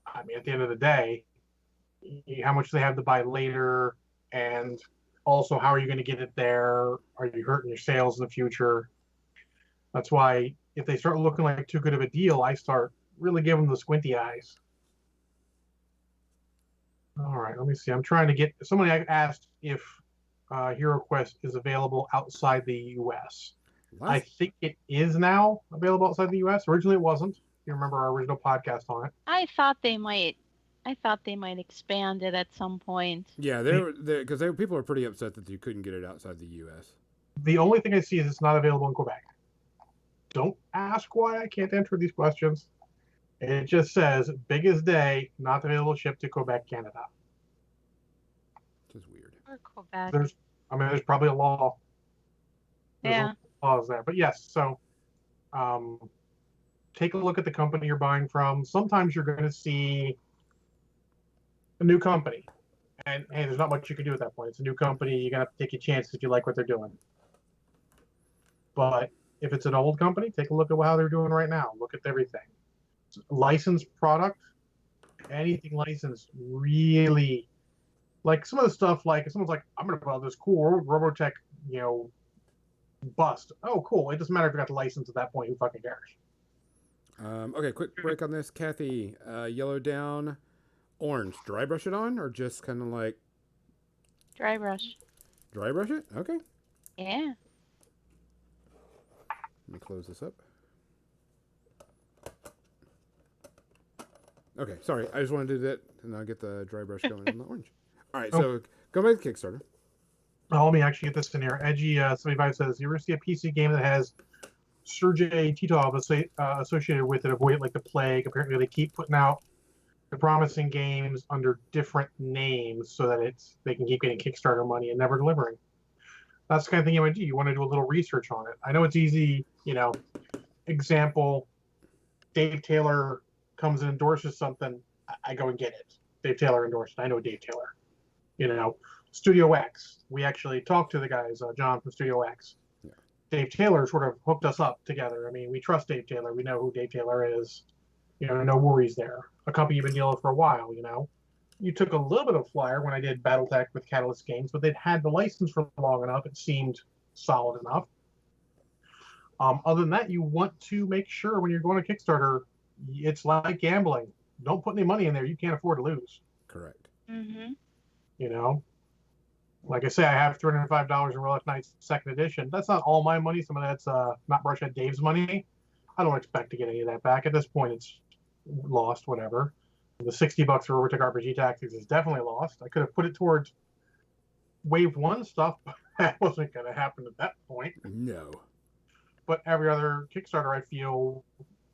I mean, at the end of the day, how much they have to buy later, and also how are you going to get it there? Are you hurting your sales in the future? That's why if they start looking like too good of a deal, I start really giving them the squinty eyes. All right, let me see. I'm trying to get somebody asked if HeroQuest is available outside the U.S. What? I think it is now available outside the U.S. Originally, it wasn't. You remember our original podcast on it? I thought they might expand it at some point. Yeah, because people are pretty upset that you couldn't get it outside the U.S. The only thing I see is it's not available in Quebec. Don't ask why I can't answer these questions. It just says, biggest day, not available to ship to Quebec, Canada. Which is weird. Or Quebec. There's probably a law. There's laws there. But yes, so take a look at the company you're buying from. Sometimes you're going to see a new company. And hey, there's not much you can do at that point. It's a new company. You're going to have to take a chance if you like what they're doing. But if it's an old company, take a look at how they're doing right now. Look at everything. Licensed product, anything licensed, really, like some of the stuff, like if someone's like, I'm going to buy this cool Robotech, bust. Oh, cool. It doesn't matter if you got the license at that point. Who fucking cares? Okay, quick break on this. Kathy, yellow down, orange. Dry brush it on or just kind of like... Dry brush. Dry brush it? Okay. Yeah. Let me close this up. Okay, sorry. I just wanted to do that, and I'll get the dry brush going on the orange. All right, Oh. so go back to Kickstarter. Let me actually get this in here. Edgy 75 says, you ever see a PC game that has Sergei Titov associated with it, avoid like the plague? Apparently they keep putting out the promising games under different names so that they can keep getting Kickstarter money and never delivering. That's the kind of thing you want to do. You want to do a little research on it. I know it's easy, example, Dave Taylor comes and endorses something, I go and get it. Dave Taylor endorsed it. I know Dave Taylor. Studio X. We actually talked to the guys, John from Studio X. Yeah. Dave Taylor sort of hooked us up together. I mean, we trust Dave Taylor. We know who Dave Taylor is. No worries there. A company you've been dealing with for a while, You took a little bit of flyer when I did BattleTech with Catalyst Games, but they'd had the license for long enough. It seemed solid enough. Other than that, you want to make sure when you're going to Kickstarter, it's like gambling. Don't put any money in there you can't afford to lose. Correct. Mm-hmm. Like I say, I have $305 in Real Life Nights Second Edition. That's not all my money. Some of that's not Brushhead Dave's money. I don't expect to get any of that back. At this point, it's lost, whatever. The $60 for Overtech RPG Tactics is definitely lost. I could have put it towards Wave 1 stuff, but that wasn't going to happen at that point. No. But every other Kickstarter I feel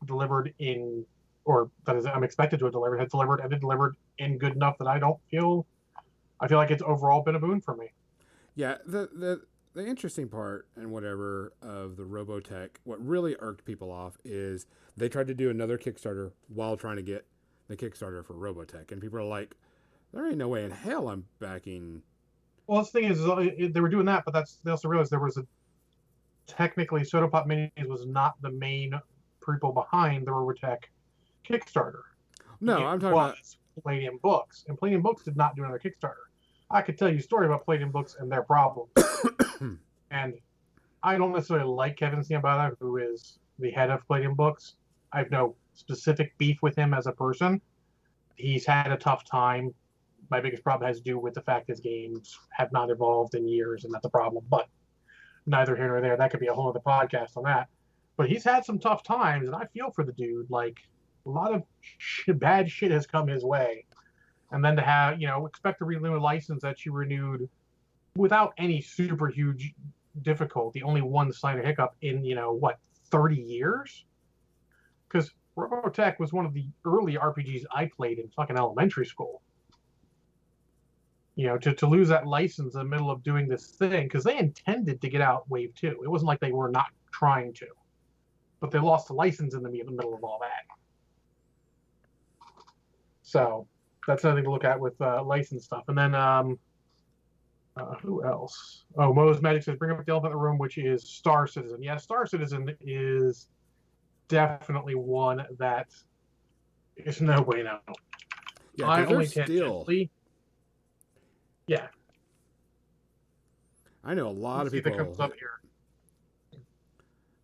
delivered in, or that is, I'm expected to have delivered, has delivered, and it delivered in good enough that I feel like it's overall been a boon for me. Yeah, the interesting part and whatever of the Robotech, what really irked people off is they tried to do another Kickstarter while trying to get the Kickstarter for Robotech, and people are like, there ain't no way in hell I'm backing. Well, the thing is, they were doing that, but they also realized there was technically Soda Pop Minis was not the main people behind the Robotech Kickstarter. No, I'm talking about Palladium Books, and Palladium Books did not do another Kickstarter. I could tell you a story about Palladium Books and their problems. And I don't necessarily like Kevin Ciambada, who is the head of Palladium Books. I have no specific beef with him as a person. He's had a tough time. My biggest problem has to do with the fact his games have not evolved in years, and that's a problem. But neither here nor there. That could be a whole other podcast on that. But he's had some tough times, and I feel for the dude. Like, a lot of bad shit has come his way. And then to have, expect a renewed license that you renewed without any super huge difficulty, only one slight hiccup in, 30 years? Because Robotech was one of the early RPGs I played in fucking elementary school. To lose that license in the middle of doing this thing, because they intended to get out Wave 2. It wasn't like they were not trying to. But they lost the license in the middle of all that. So that's another thing to look at with license stuff. And then, who else? Oh, Mo's Magic says, bring up the elephant in the room, which is Star Citizen. Yeah, Star Citizen is definitely one that is no bueno. Yeah, I only still. Yeah. I know a lot of people that comes up here.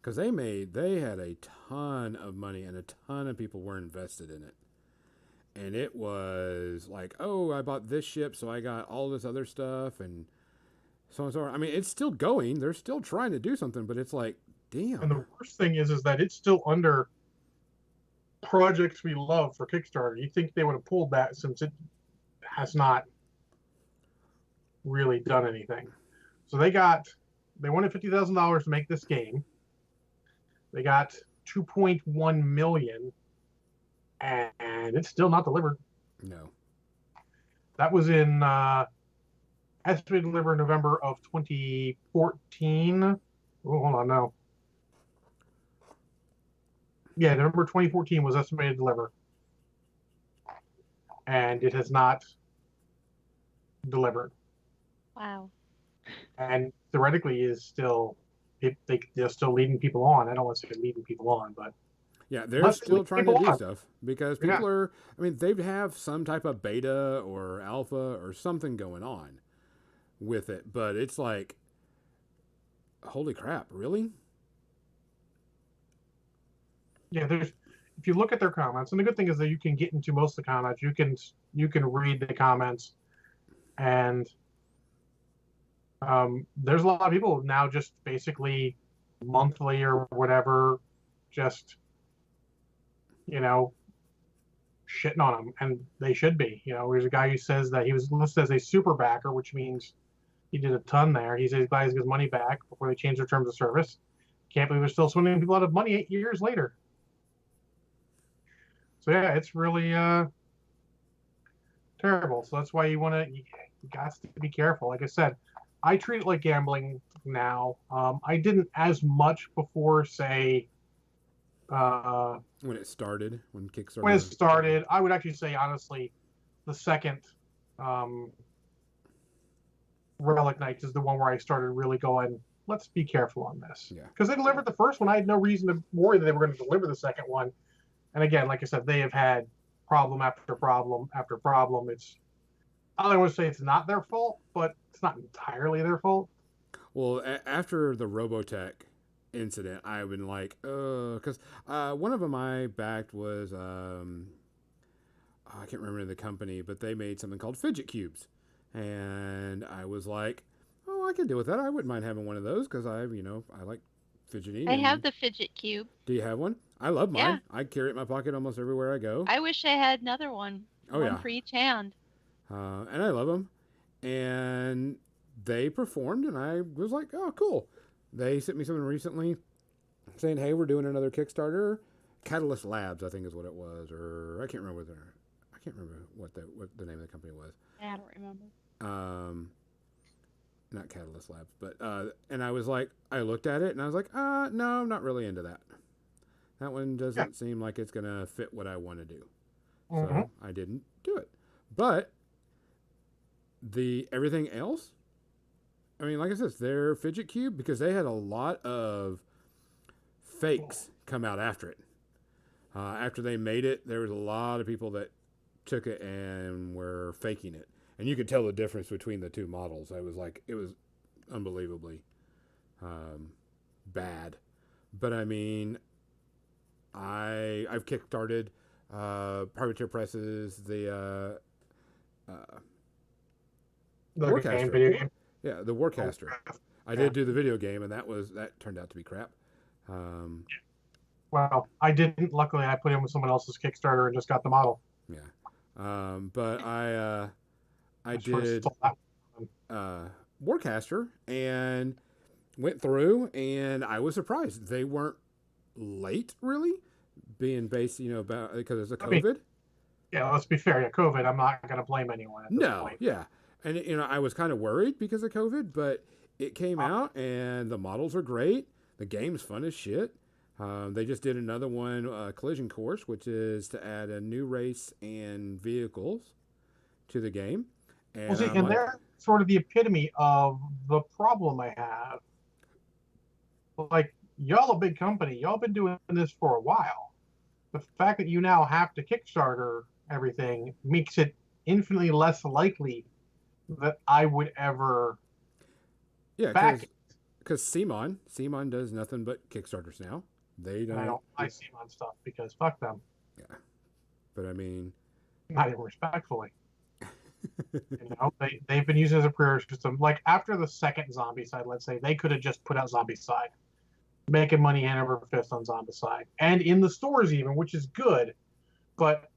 Because they had a ton of money and a ton of people were invested in it. And it was like, oh, I bought this ship, so I got all this other stuff and so on and so on. I mean, it's still going. They're still trying to do something, but it's like, damn. And the worst thing is that it's still under projects we love for Kickstarter. You think they would have pulled that since it has not really done anything. So they wanted $50,000 to make this game. They got 2.1 million, and it's still not delivered. No. That was in estimated to deliver in November of 2014. Oh, hold on now. Yeah, November 2014 was estimated to deliver, and it has not delivered. Wow. And theoretically is still, they're still leading people on. I don't want to say leading people on, but yeah, they're still trying to do stuff because people are, I mean, they have some type of beta or alpha or something going on with it, but it's like, holy crap, really? Yeah, if you look at their comments, and the good thing is that you can get into most of the comments, you can read the comments, and there's a lot of people now just basically monthly or whatever, just, you know, shitting on him, and they should be. There's a guy who says that he was listed as a super backer, which means he did a ton there. He says he buys his money back before they change their terms of service. Can't believe we're still swindling people out of money 8 years later. So yeah, it's really terrible. So that's why you got to be careful. Like I said, I treat it like gambling now. I didn't as much before, say, when it started, when Kickstarter. When it started, I would actually say, honestly, the second Relic Knights is the one where I started really going, let's be careful on this. Yeah. Because they delivered the first one. I had no reason to worry that they were going to deliver the second one. And again, like I said, they have had problem after problem after problem. I don't want to say it's not their fault, but it's not entirely their fault. Well, after the Robotech incident, I've been like, because one of them I backed was, I can't remember the company, but they made something called fidget cubes. And I was like, oh, I could deal with that. I wouldn't mind having one of those because I like fidgeting. I have the fidget cube. Do you have one? I love mine. Yeah. I carry it in my pocket almost everywhere I go. I wish I had another one. Oh, one yeah. for each hand. And I love them. And they performed, and I was like, oh, cool. They sent me something recently saying, hey, we're doing another Kickstarter. Catalyst Labs, I think is what it was. Or I can't remember what the name of the company was. I don't remember. Not Catalyst Labs, but and I was like, I looked at it and I was like, no, I'm not really into that. That one doesn't seem like it's gonna fit what I want to do, so I didn't do it. But everything else, I mean, like I said, their fidget cube, because they had a lot of fakes come out after it. After they made it, there was a lot of people that took it and were faking it. And you could tell the difference between the two models. It was unbelievably bad. But I mean, I've kickstarted Privateer Presses, the Warcaster. Video game. Yeah, the Warcaster. I did do the video game, and that turned out to be crap. Well, I didn't. Luckily, I put in with someone else's Kickstarter and just got the model. Yeah, but I did Warcaster and went through, and I was surprised they weren't late, really, being based, about because it's a COVID. Yeah, let's be fair. Yeah, COVID. I'm not going to blame anyone. At this point. Yeah, and I was kind of worried because of COVID, but it came out, and the models are great. The game's fun as shit. They just did another one, Collision Course, which is to add a new race and vehicles to the game. And, they're sort of the epitome of the problem I have. Like, y'all a big company. Y'all been doing this for a while. The fact that you now have to Kickstarter everything makes it infinitely less likely that I would ever back it. Because Simon does nothing but Kickstarters now. They don't. I don't buy Simon stuff because fuck them. Yeah, but I mean, not even respectfully. They've been used as a prayer system. Like after the second Zombicide, let's say, they could have just put out Zombicide, making money hand over fist on Zombicide, and in the stores even, which is good. But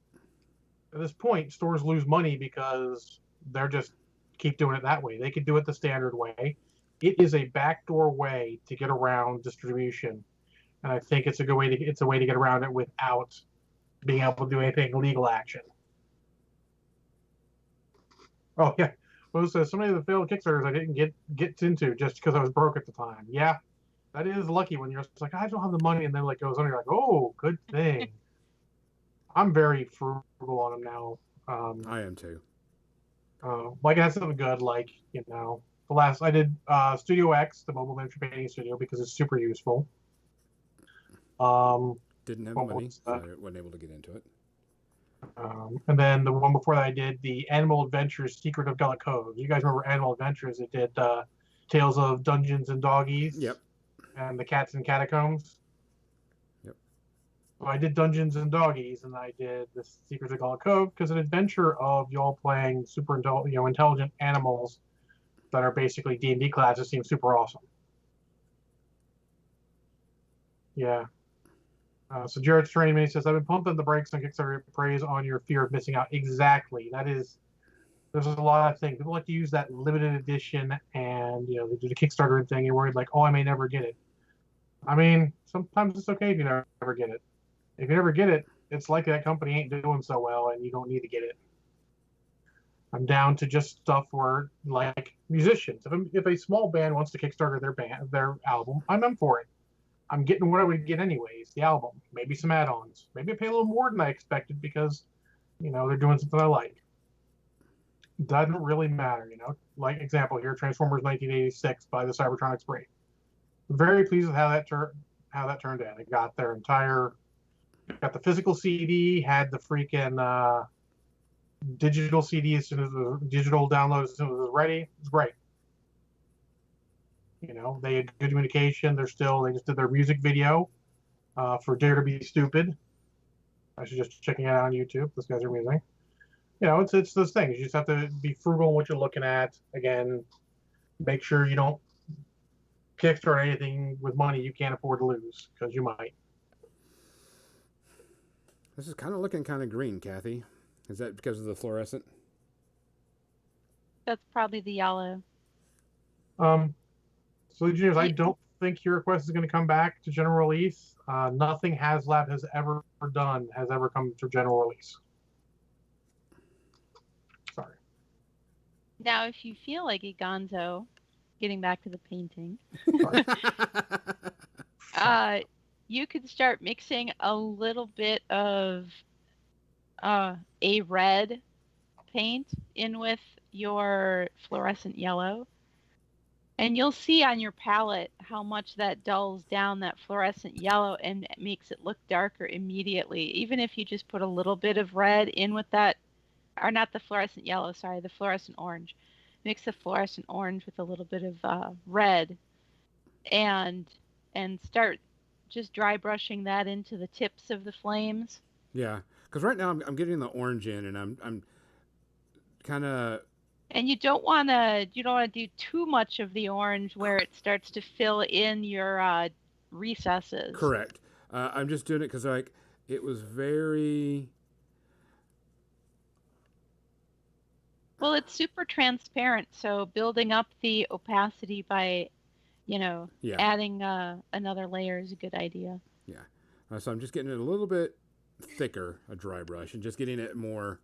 at this point, stores lose money because they're just keep doing it that way. They could do it the standard way. It is a backdoor way to get around distribution, and I think it's a good way to get around it without being able to do anything legal action. Oh yeah, well, so many of the failed Kickstarters I didn't get into just because I was broke at the time. Yeah, that is lucky when you're just like, I don't have the money, and then like goes on, you're like, oh, good thing. I'm very frugal on them now. I am too. Like I had something good, like the last I did Studio X, the mobile miniature painting studio, because it's super useful. Didn't have the money, so I wasn't able to get into it. And then the one before that I did, the Animal Adventures Secret of Gullet Cove. You guys remember Animal Adventures? It did Tales of Dungeons and Doggies. Yep. And the Cats and Catacombs. Yep. So I did Dungeons and Doggies, and I did the Secrets of Gullet Cove because an adventure of y'all playing super intelligent animals that are basically D&D classes seems super awesome. Yeah. So Jared's training me says, I've been pumping the brakes on Kickstarter praise on your fear of missing out. Exactly. There's a lot of things. People like to use that limited edition and, they do the Kickstarter thing. You're worried like, oh, I may never get it. I mean, sometimes it's okay if you never get it. If you never get it, it's like that company ain't doing so well and you don't need to get it. I'm down to just stuff where, like musicians, if a small band wants to Kickstarter their album, I'm in for it. I'm getting what I would get anyways, the album, maybe some add-ons, maybe I pay a little more than I expected because, they're doing something I like. Doesn't really matter. Like example here, Transformers 1986 by the Cybertronics Break. Very pleased with how that turned out. It got got the physical CD, had the freaking digital CD as soon as the digital download as soon as it was ready. It was great. They had good communication. They just did their music video for Dare to Be Stupid. I should just checking it out on YouTube. Those guys are amazing. It's those things. You just have to be frugal in what you're looking at. Again, make sure you don't Kickstarter anything with money you can't afford to lose, because you might. This is kind of looking kind of green, Kathy. Is that because of the fluorescent? That's probably the yellow. So Legionnaires, I don't think your request is going to come back to general release. Nothing HasLab has ever done has ever come to general release. Sorry. Now, if you feel like it, Gonzo, getting back to the painting, you could start mixing a little bit of a red paint in with your fluorescent yellow. And you'll see on your palette how much that dulls down that fluorescent yellow and makes it look darker immediately. Even if you just put a little bit of red in with that, or not the fluorescent yellow, sorry, the fluorescent orange. Mix the fluorescent orange with a little bit of red and start just dry brushing that into the tips of the flames. Yeah, because right now I'm getting the orange in, and I'm kind of. And you don't want to do too much of the orange where it starts to fill in your recesses. Correct. I'm just doing it because it was very. Well, it's super transparent, so building up the opacity by, adding another layer is a good idea. Yeah. So I'm just getting it a little bit thicker, a dry brush, and just getting it more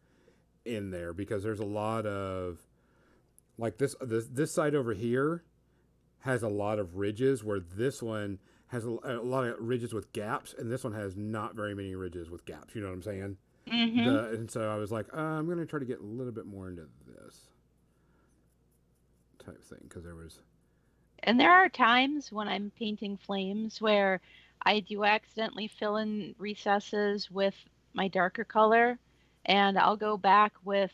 in there because there's a lot of, like this side over here has a lot of ridges where this one has a lot of ridges with gaps, and this one has not very many ridges with gaps. You know what I'm saying? Mm-hmm. And so I was like, I'm going to try to get a little bit more into this type thing because there was. And there are times when I'm painting flames where I do accidentally fill in recesses with my darker color, and I'll go back with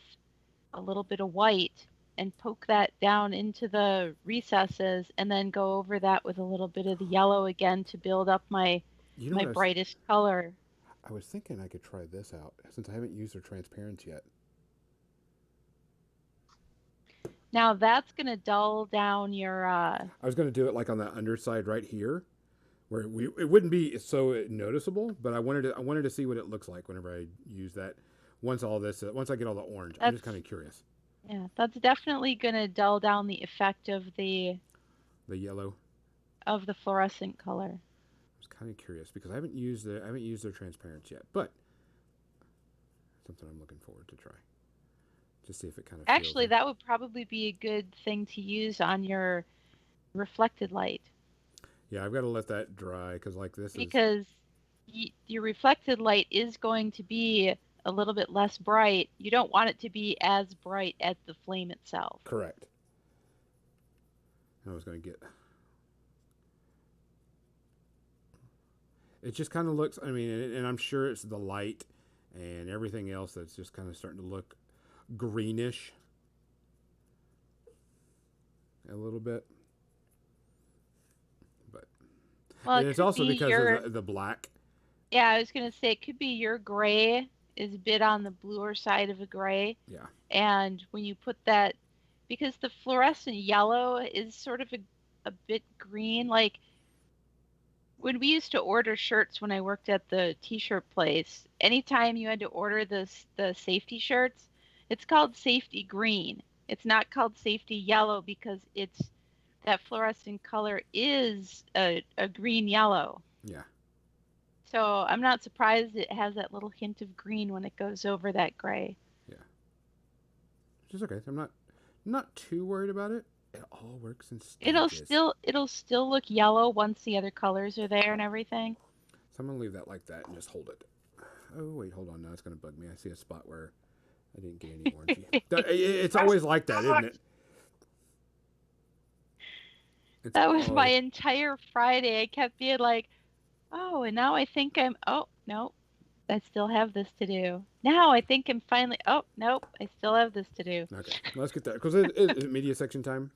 a little bit of white and poke that down into the recesses and then go over that with a little bit of the yellow again to build up my brightest color. I was thinking I could try this out since I haven't used their transparency yet. Now that's going to dull down your... I was going to do it like on the underside right here, where it wouldn't be so noticeable, but I wanted to see what it looks like whenever I use that. Once I get all the orange, I'm just kind of curious. Yeah, that's definitely going to dull down the effect of the yellow, of the fluorescent color. I was kind of curious because I haven't used their transparency yet, but something I'm looking forward to try. Just see if it kind of. Actually, that would probably be a good thing to use on your reflected light. Yeah, I've got to let that dry because your reflected light is going to be a little bit less bright. You don't want it to be as bright as the flame itself. Correct. I was going to get. It just kind of looks. I mean, and I'm sure it's the light and everything else that's just kind of starting to look greenish a little bit. But it's also because of the black. Yeah, I was going to say it could be your gray is a bit on the bluer side of a gray. Yeah. And when you put that, because the fluorescent yellow is sort of a bit green, like when we used to order shirts when I worked at the t-shirt place, anytime you had to order the safety shirts, it's called safety green. It's not called safety yellow because it's that fluorescent color is a green yellow. Yeah. So I'm not surprised it has that little hint of green when it goes over that gray. Yeah. Which is okay. I'm not too worried about it. It all works in stages. It'll still look yellow once the other colors are there and everything. So I'm gonna leave that like that and just hold it. Oh wait, hold on. Now it's gonna bug me. I see a spot where I didn't get any orangey. It's always like that, isn't it? It's That was my always... entire Friday. I kept being like, oh, and now I think oh, no, I still have this to do. Now I think I'm finally, oh, nope, I still have this to do. Okay, let's get that. Because is it media section time?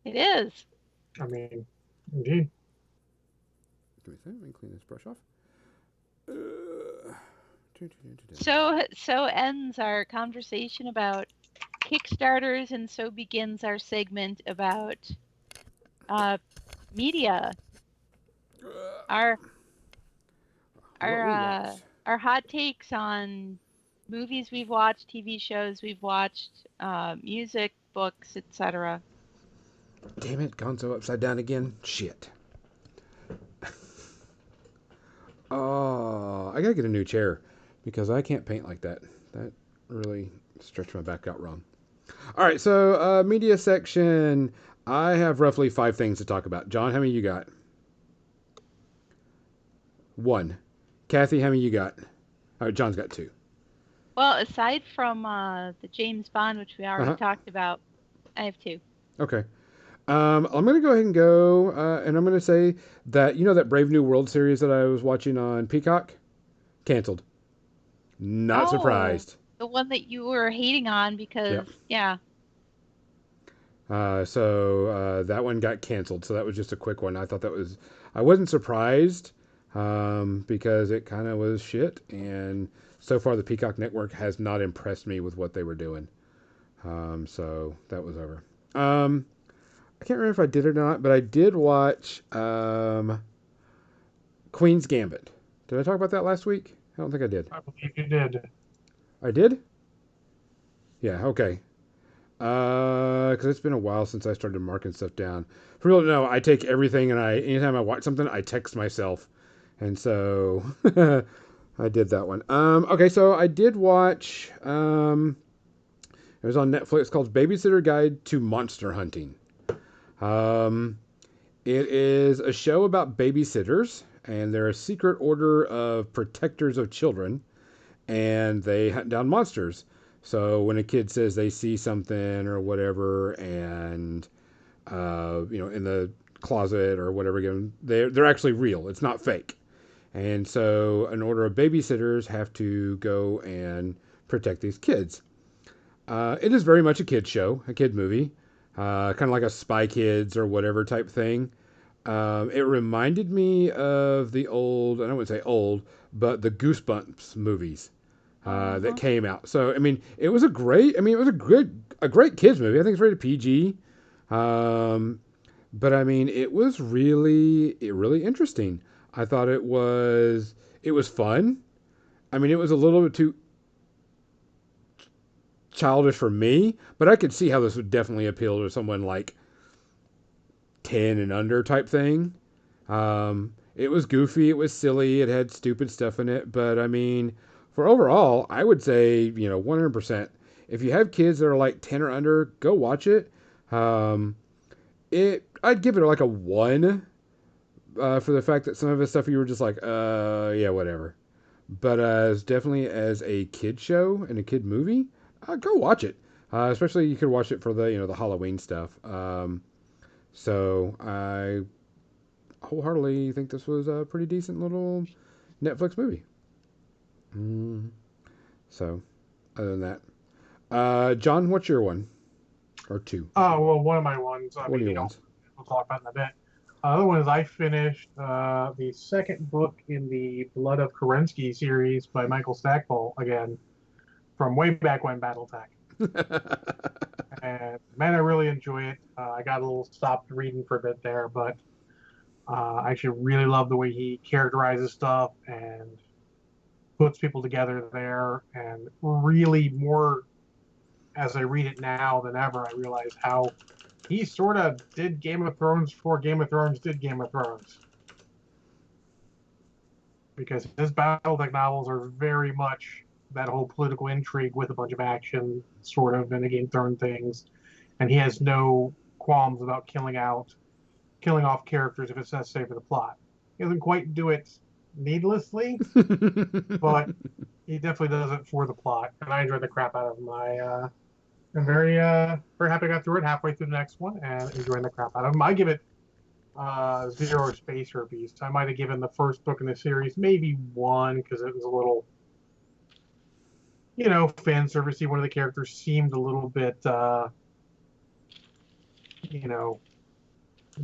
It is. I mean, indeed. Give me a second. Let me clean this brush off. So ends our conversation about Kickstarters, and so begins our segment about media. Our hot takes on movies we've watched, TV shows we've watched, music, books, etc. Damn it, Gonzo upside down again. Shit. Oh, I gotta get a new chair because I can't paint like that. That really stretched my back out wrong. All right, so media section. I have roughly 5 things to talk about. John, how many you got? 1. Kathy, how many you got? All right, John's got 2. Well, aside from the James Bond, which we already talked about, I have 2. Okay. I'm going to go ahead and go, and I'm going to say that, you know that Brave New World series that I was watching on Peacock? Canceled. Not surprised. The one that you were hating on because, yeah. So that one got canceled. So that was just a quick one. I thought that was, I wasn't surprised because it kind of was shit. And so far, the Peacock Network has not impressed me with what they were doing. So that was over. I can't remember if I did it or not, but I did watch Queen's Gambit. Did I talk about that last week? I don't think I did. I believe you did. I did? Yeah, okay. Because it's been a while since I started marking stuff down. For real, no, I take everything and anytime I watch something, I text myself. And so I did that one. Okay, so I did watch, it was on Netflix called Babysitter Guide to Monster Hunting. It is a show about babysitters, and they're a secret order of protectors of children, and they hunt down monsters. So when a kid says they see something or whatever, and in the closet or whatever, they're actually real. It's not fake. And so an order of babysitters have to go and protect these kids. It is very much a kid show, a kid movie. Kind of like a Spy Kids or whatever type thing. It reminded me of the old, I don't want to say old, but the Goosebumps movies that came out. So, I mean, it was a great kids movie. I think it's rated PG. But I mean, it was really interesting. I thought it was fun. I mean, it was a little bit too childish for me, but I could see how this would definitely appeal to someone like 10 and under type thing. It was goofy, it was silly, it had stupid stuff in it, but I mean, for overall, I would say, 100%. If you have kids that are like 10 or under, go watch it. I'd give it like a 1 for the fact that some of the stuff you were just like, yeah, whatever. But as definitely as a kid show and a kid movie, go watch it. Especially you could watch it for the Halloween stuff. So I wholeheartedly think this was a pretty decent little Netflix movie. So other than that, John, what's your one or 2? Oh, well, one of my ones. What are your ones? We'll talk about in a bit. The other one is I finished the second book in the Blood of Kerensky series by Michael Stackpole, again, from way back when Battletech. And man, I really enjoy it. I got a little stopped reading for a bit there, but I actually really love the way he characterizes stuff and puts people together there. And really, more as I read it now than ever, I realize how he sort of did Game of Thrones before Game of Thrones did Game of Thrones. Because his Battletech novels are very much that whole political intrigue with a bunch of action, sort of, and again, thrown things. And he has no qualms about killing off characters if it's necessary for the plot. He doesn't quite do it needlessly, but he definitely does it for the plot, and I enjoyed the crap out of him. I'm very happy I got through it halfway through the next one and enjoying the crap out of him. I give it zero space herpes. I might have given the first book in the series maybe one because it was a little, fan servicey. One of the characters seemed a little bit, you know,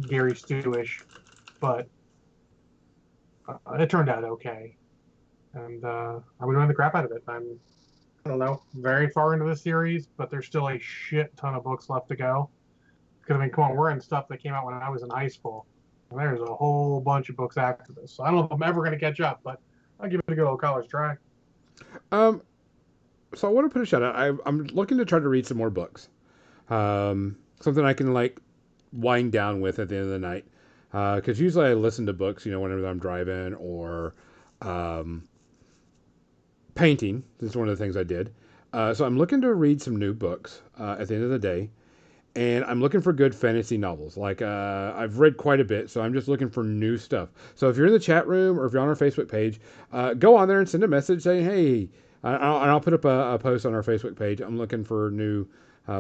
Gary Stewish, but it turned out okay, and I'm enjoying the crap out of it. I don't know, very far into the series, but there's still a shit ton of books left to go. Because I mean, come on, we're in stuff that came out when I was in high school, and there's a whole bunch of books after this. So I don't know if I'm ever going to catch up, but I'll give it a good old college try. um, so I want to put a shout out. I'm looking to try to read some more books. Something I can like wind down with at the end of the night. Because usually I listen to books, whenever I'm driving or um, painting. This is one of the things I did. So I'm looking to read some new books at the end of the day, and I'm looking for good fantasy novels. Like I've read quite a bit, so I'm just looking for new stuff. So if you're in the chat room or if you're on our Facebook page, go on there and send a message saying, "Hey," and I'll put up a post on our Facebook page. I'm looking for new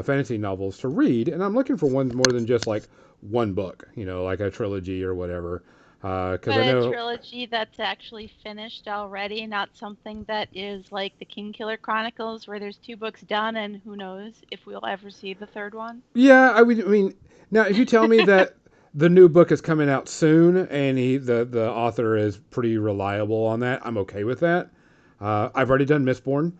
fantasy novels to read, and I'm looking for ones more than just like one book, like a trilogy or whatever. Because But I a know, trilogy that's actually finished already, not something that is like the King Killer Chronicles, where there's 2 books done, and who knows if we'll ever see the third one. yeah, I mean, now if you tell me that the new book is coming out soon and the author is pretty reliable on that, I'm okay with that. I've already done Mistborn,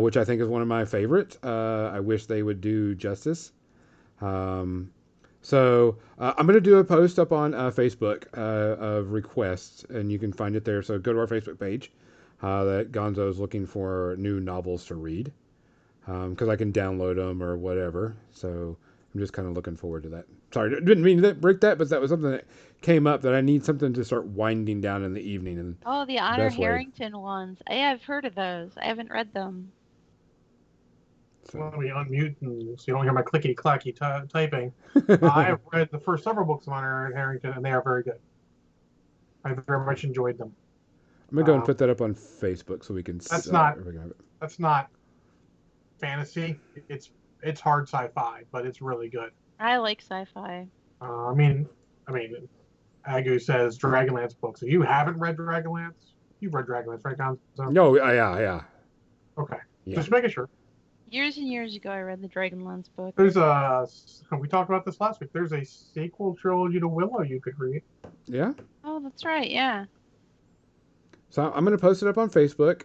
which I think is one of my favorites. I wish they would do justice. Um, so I'm going to do a post up on Facebook of requests, and you can find it there. So go to our Facebook page that Gonzo is looking for new novels to read because I can download them or whatever. So I'm just kind of looking forward to that. Sorry, didn't mean to break that, but that was something that came up that I need something to start winding down in the evening in Oh, the the Honor best way. Harrington ones. I have heard of those. I haven't read them. So. Let me unmute so you don't hear my clicky clacky typing. I have read the first several books of Honor Harrington, and they are very good. I very much enjoyed them. I'm gonna go and Um, put that up on Facebook so we can. that's not We can have it. that's not fantasy. It's hard sci-fi, but it's really good. I like sci-fi. Uh, I mean, I mean, Agu says Dragonlance books. If you haven't read Dragonlance, you've read Dragonlance, right, Gonzo? No, yeah, Okay, yeah. just making sure. Years and years ago, I read the Dragonlance book. There's we talked about this last week. There's a sequel trilogy to Willow you could read. Yeah. Oh, that's right. Yeah. So I'm gonna post it up on Facebook.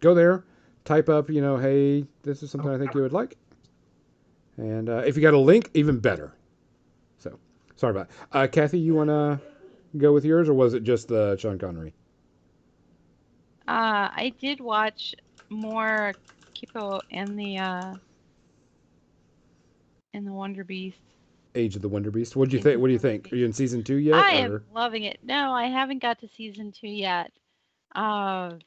Go there, type up, hey, this is something I think you would like, and if you got a link, even better. So sorry about it. Kathy, you wanna go with yours, or was it just the Sean Connery? I did watch more Kipo and the Wonder Beast. Age of the Wonder Beast. What do you think? What do you think? Are you in season 2 yet? I am loving it. No, I haven't got to season 2 yet. But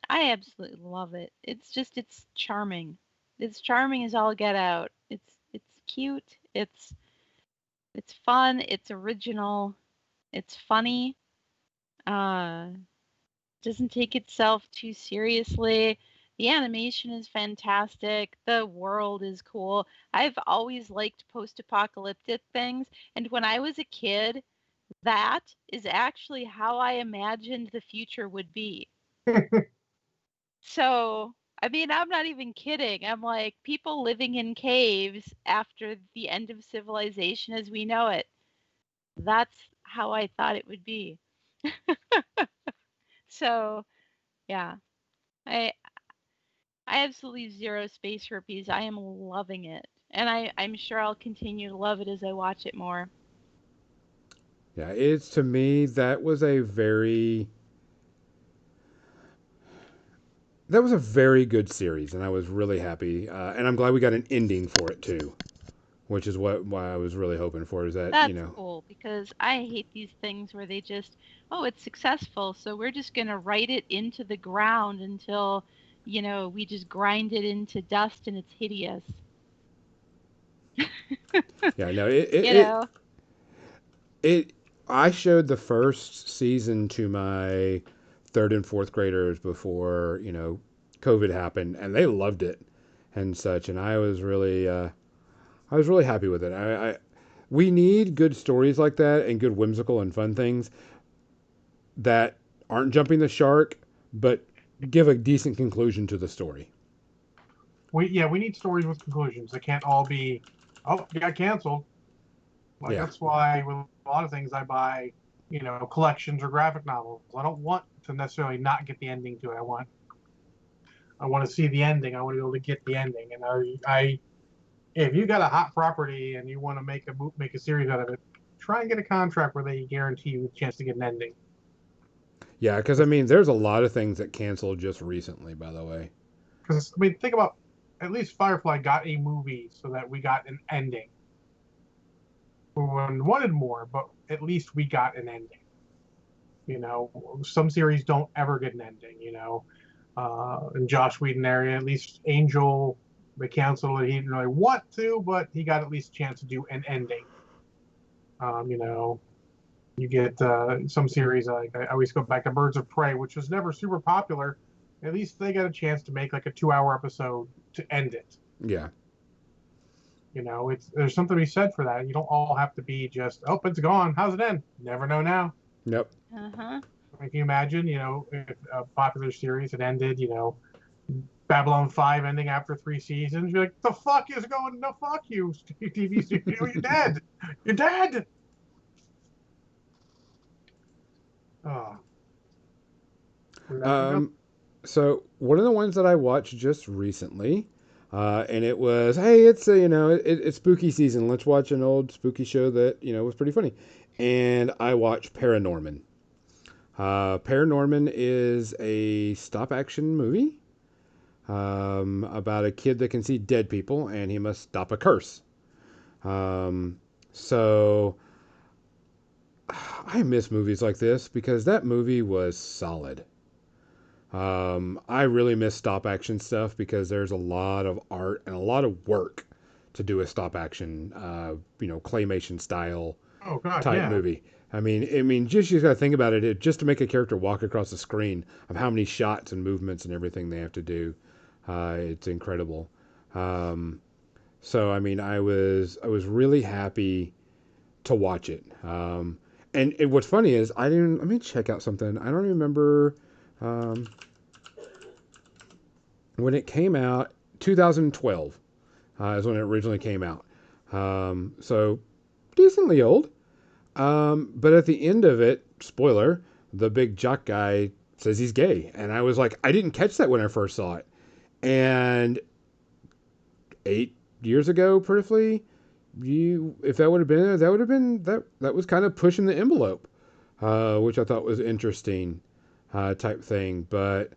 I absolutely love it. It's charming. It's charming as all get out. It's cute. It's fun. It's original. It's funny. Doesn't take itself too seriously. The animation is fantastic. The world is cool. I've always liked post-apocalyptic things, and when I was a kid, that is actually how I imagined the future would be. So, I mean, I'm not even kidding. I'm like, people living in caves after the end of civilization as we know it. That's how I thought it would be. So, yeah. I absolutely zero space herpes. I am loving it. And I'm sure I'll continue to love it as I watch it more. Yeah, it's to me that was a very good series, and I was really happy. And I'm glad we got an ending for it too, which is why I was really hoping for. Is that That's cool because I hate these things where they just, oh, it's successful, so we're just going to write it into the ground until, we just grind it into dust and it's hideous. yeah, no, it it You it, know? it I showed the first season to my third and fourth graders before COVID happened, and they loved it and such, and I was really happy with it. We need good stories like that and good whimsical and fun things that aren't jumping the shark, but give a decent conclusion to the story. We need stories with conclusions. They can't all be, oh, it got canceled. Like Yeah, that's why with a lot of things I buy, collections or graphic novels. I don't want to necessarily not get the ending to it. I want to see the ending. I want to be able to get the ending. And I if you got a hot property and you want to make a series out of it, try and get a contract where they guarantee you a chance to get an ending. yeah, because I mean, there's a lot of things that canceled just recently. By the way, Because I mean, think about at least Firefly got a movie so that we got an ending. We wanted more, but at least we got an ending. Some series don't ever get an ending. In Josh Whedon area, at least Angel, they canceled it. He didn't really want to, but he got at least a chance to do an ending. Um, you know, you get some series like I always go back to Birds of Prey, which was never super popular. At least they got a chance to make like a 2 hour episode to end it. yeah, There's something to be said for that. You don't all have to be just, oh, it's gone. How's it end? Never know now. nope, Uh-huh. Can you imagine, if a popular series had ended, Babylon 5 ending after 3 seasons? You're like, the fuck is going? No, fuck you, TV studio. You're dead. You're dead. Oh, never. Um, so one of the ones that I watched just recently, and it was, hey, it's it's spooky season. Let's watch an old spooky show that was pretty funny, and I watched Paranorman. Paranorman is a stop action movie about a kid that can see dead people and he must stop a curse. Um, so I miss movies like this because that movie was solid. I really miss stop action stuff because there's a lot of art and a lot of work to do a stop action, claymation style Oh God, type yeah. movie. I mean, just you got to think about just to make a character walk across the screen of how many shots and movements and everything they have to do. It's incredible. Um, so I mean, I was really happy to watch it. And what's funny is I didn't. Let me check out something. I don't remember. Um, when it came out, 2012 is when it originally came out. So decently old. But at the end of it, spoiler, the big jock guy says he's gay, and I was like, I didn't catch that when I first saw it. And 8 years ago, briefly, if that would have been that would have been that was kind of pushing the envelope, which I thought was interesting, type thing. But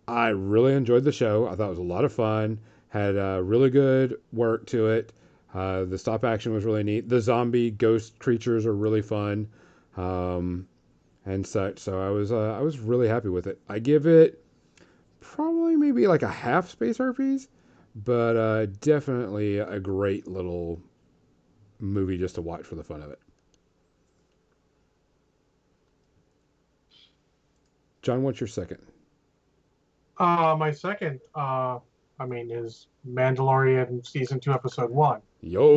I really enjoyed the show. I thought it was a lot of fun. Had really good work to it. The stop action was really neat. The zombie ghost creatures are really fun, um, and such. So I was really happy with it. I give it probably maybe like a half space RPs, but definitely a great little movie just to watch for the fun of it. John, what's your second? My second, I mean, is Mandalorian season 2, episode 1.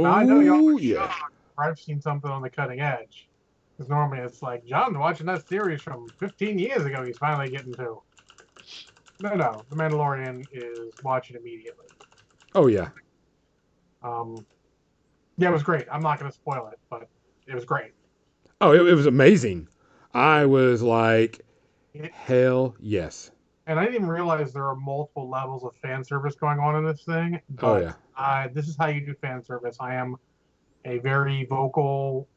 Now I know y'all Yo, are yeah. shocked. I've seen something on the cutting edge. Because normally it's like John's watching that series from 15 years ago. He's finally getting to. No, no, The Mandalorian is watching immediately. Oh yeah. Um, yeah, it was great. I'm not going to spoil it, but it was great. Oh, it was amazing. I was like, It, hell yes. and I didn't even realize there are multiple levels of fan service going on in this thing. Oh But yeah. this is how you do fan service. I am a very vocal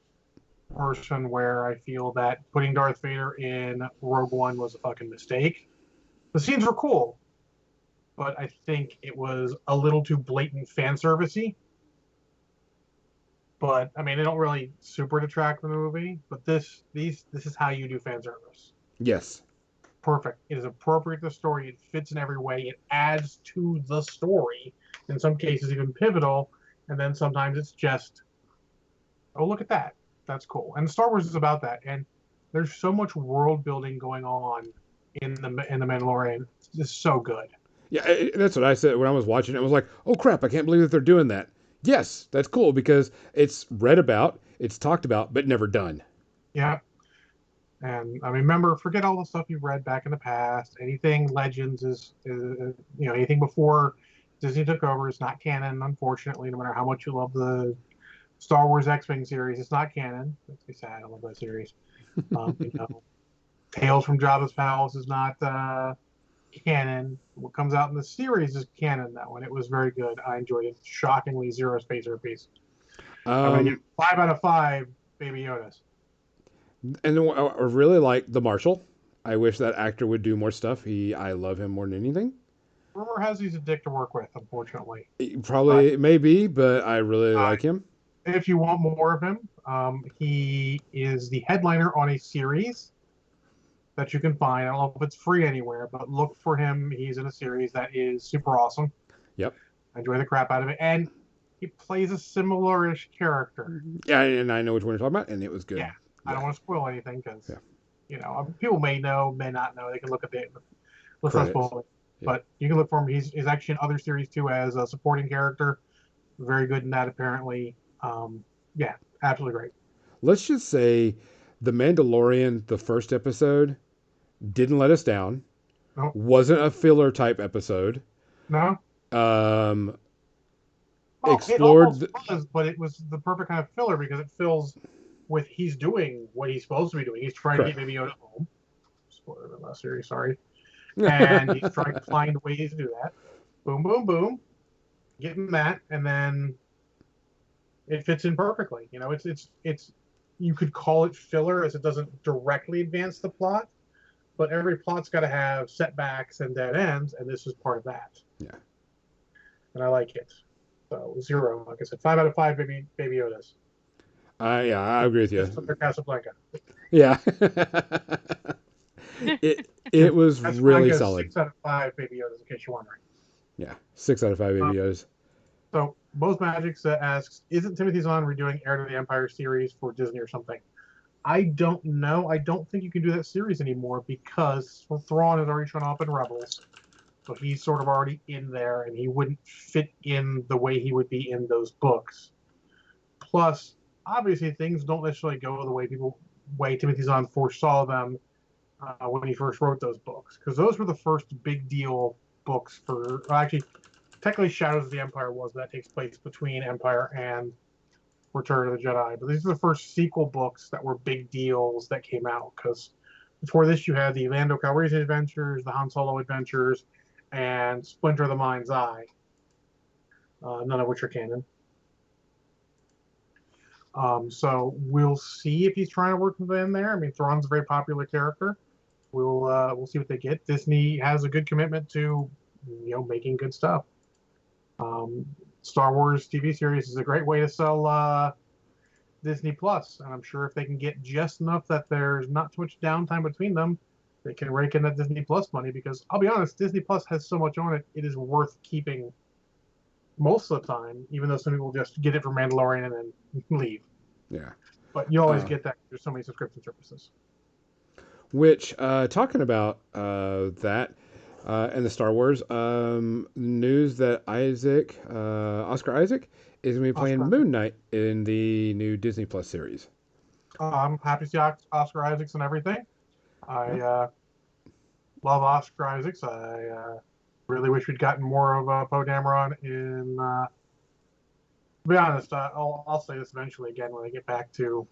person where I feel that putting Darth Vader in Rogue One was a fucking mistake. The scenes were cool, but I think it was a little too blatant fan servicey. But I mean, they don't really super detract from the movie. But this is how you do fan service. Yes. Perfect. It is appropriate to the story. It fits in every way. It adds to the story. In some cases, even pivotal. And then sometimes it's just, oh, look at that. That's cool. And Star Wars is about that. And there's so much world building going on in the Mandalorian. It's so good. Yeah, that's what I said when I was watching it. I was like, oh crap, I can't believe that they're doing that. Yes, that's cool because it's read about, it's talked about, but never done. Yeah. And I remember, forget all the stuff you've read back in the past. Anything Legends is anything before Disney took over is not canon, unfortunately. No matter how much you love the Star Wars X-Wing series, it's not canon. Makes me sad. I love that series. Tales from Jabba's Palace is not canon. What comes out in the series is canon. That one, it was very good. I enjoyed it. Shockingly, zero space herpes. I'm gonna give Um, 5 out of 5 Baby Yodas. and I really like the Marshal. I wish that actor would do more stuff. I love him more than anything. Rumor has he's a dick to work with, unfortunately. But Probably it may be, but I really uh, like him. if you want more of him, he is the headliner on a series that you can find. I don't know if it's free anywhere, but look for him. He's in a series that is super awesome. Yep. I enjoy the crap out of it. And he plays a similar-ish character. Yeah, and I know which one you're talking about, and it was good. Yeah. I don't Yeah. want to spoil anything because, Yeah. people may know, may not know. They can look at the, let's not Credits. spoil it. Yeah. But you can look for him. He's actually in other series too as a supporting character. Very good in that, apparently. Yeah, absolutely great. Let's just say The Mandalorian, the first episode, didn't let us down. No, Wasn't a filler type episode. no. Um, Well, it explored. almost was, but it was the perfect kind of filler because it fills with he's doing what he's supposed to be doing. He's trying to get Correct. Baby Yoda home. Spoiler of the last series, sorry. And he's trying to find ways to do that. Boom, boom, boom. Getting that, and then it fits in perfectly. It's you could call it filler as it doesn't directly advance the plot, but every plot's got to have setbacks and dead ends, and this is part of that. Yeah. And I like it. So 0, like I said, 5 out of 5 baby Yodas. Yeah, I agree with you. Just under Casablanca. Yeah. it was really Casablanca is solid. 6 out of 5 baby Yodas, in case you're wondering. Yeah, 6 out of 5 Um, ABOs. so Both Magic asks, isn't Timothy Zahn redoing Heir to the Empire series for Disney or something? I don't know. I don't think you can do that series anymore because Thrawn has already shown up in Rebels. So he's sort of already in there, and he wouldn't fit in the way he would be in those books. Plus, obviously, things don't necessarily go the way Timothy Zahn foresaw them when he first wrote those books, because those were the first big deal books for. Well, actually, technically, Shadows of the Empire was that takes place between Empire and Return of the Jedi, but these are the first sequel books that were big deals that came out. Because before this, you had the Lando Calrissian adventures, the Han Solo adventures, and Splinter of the Mind's Eye, none of which are canon. So we'll see if he's trying to work with them there. I mean, Thrawn's a very popular character. We'll see what they get. Disney has a good commitment to making good stuff. Star Wars TV series is a great way to sell Disney Plus, and I'm sure if they can get just enough that there's not too much downtime between them, they can rake in that Disney Plus money. Because I'll be honest, Disney Plus has so much on it, it is worth keeping most of the time, even though some people just get it for Mandalorian and then leave. Yeah. But you always get that. There's so many subscription services. Which, talking about that and the Star Wars news that Oscar Isaac, is going to be playing Moon Knight in the new Disney Plus series. I'm happy to see Oscar Isaacs and everything. I love Oscar Isaacs. I really wish we'd gotten more of Poe Dameron in. To be honest, I'll say this eventually again when I get back to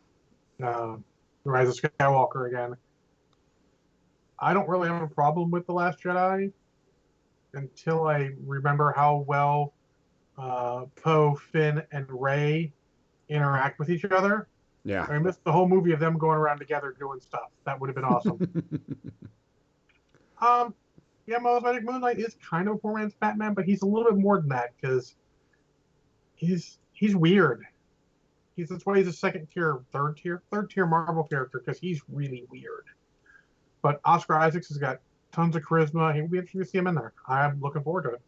Rise of Skywalker again. I don't really have a problem with The Last Jedi until I remember how well Poe, Finn, and Rey interact with each other. Yeah. I missed the whole movie of them going around together doing stuff. That would have been awesome. Um, yeah, Melodramatic Moonlight is kind of a poor man's Batman, but he's a little bit more than that because he's weird. That's why he's a third tier Marvel character because he's really weird. But Oscar Isaacs has got tons of charisma. He'll be interesting to see him in there. I'm looking forward to it.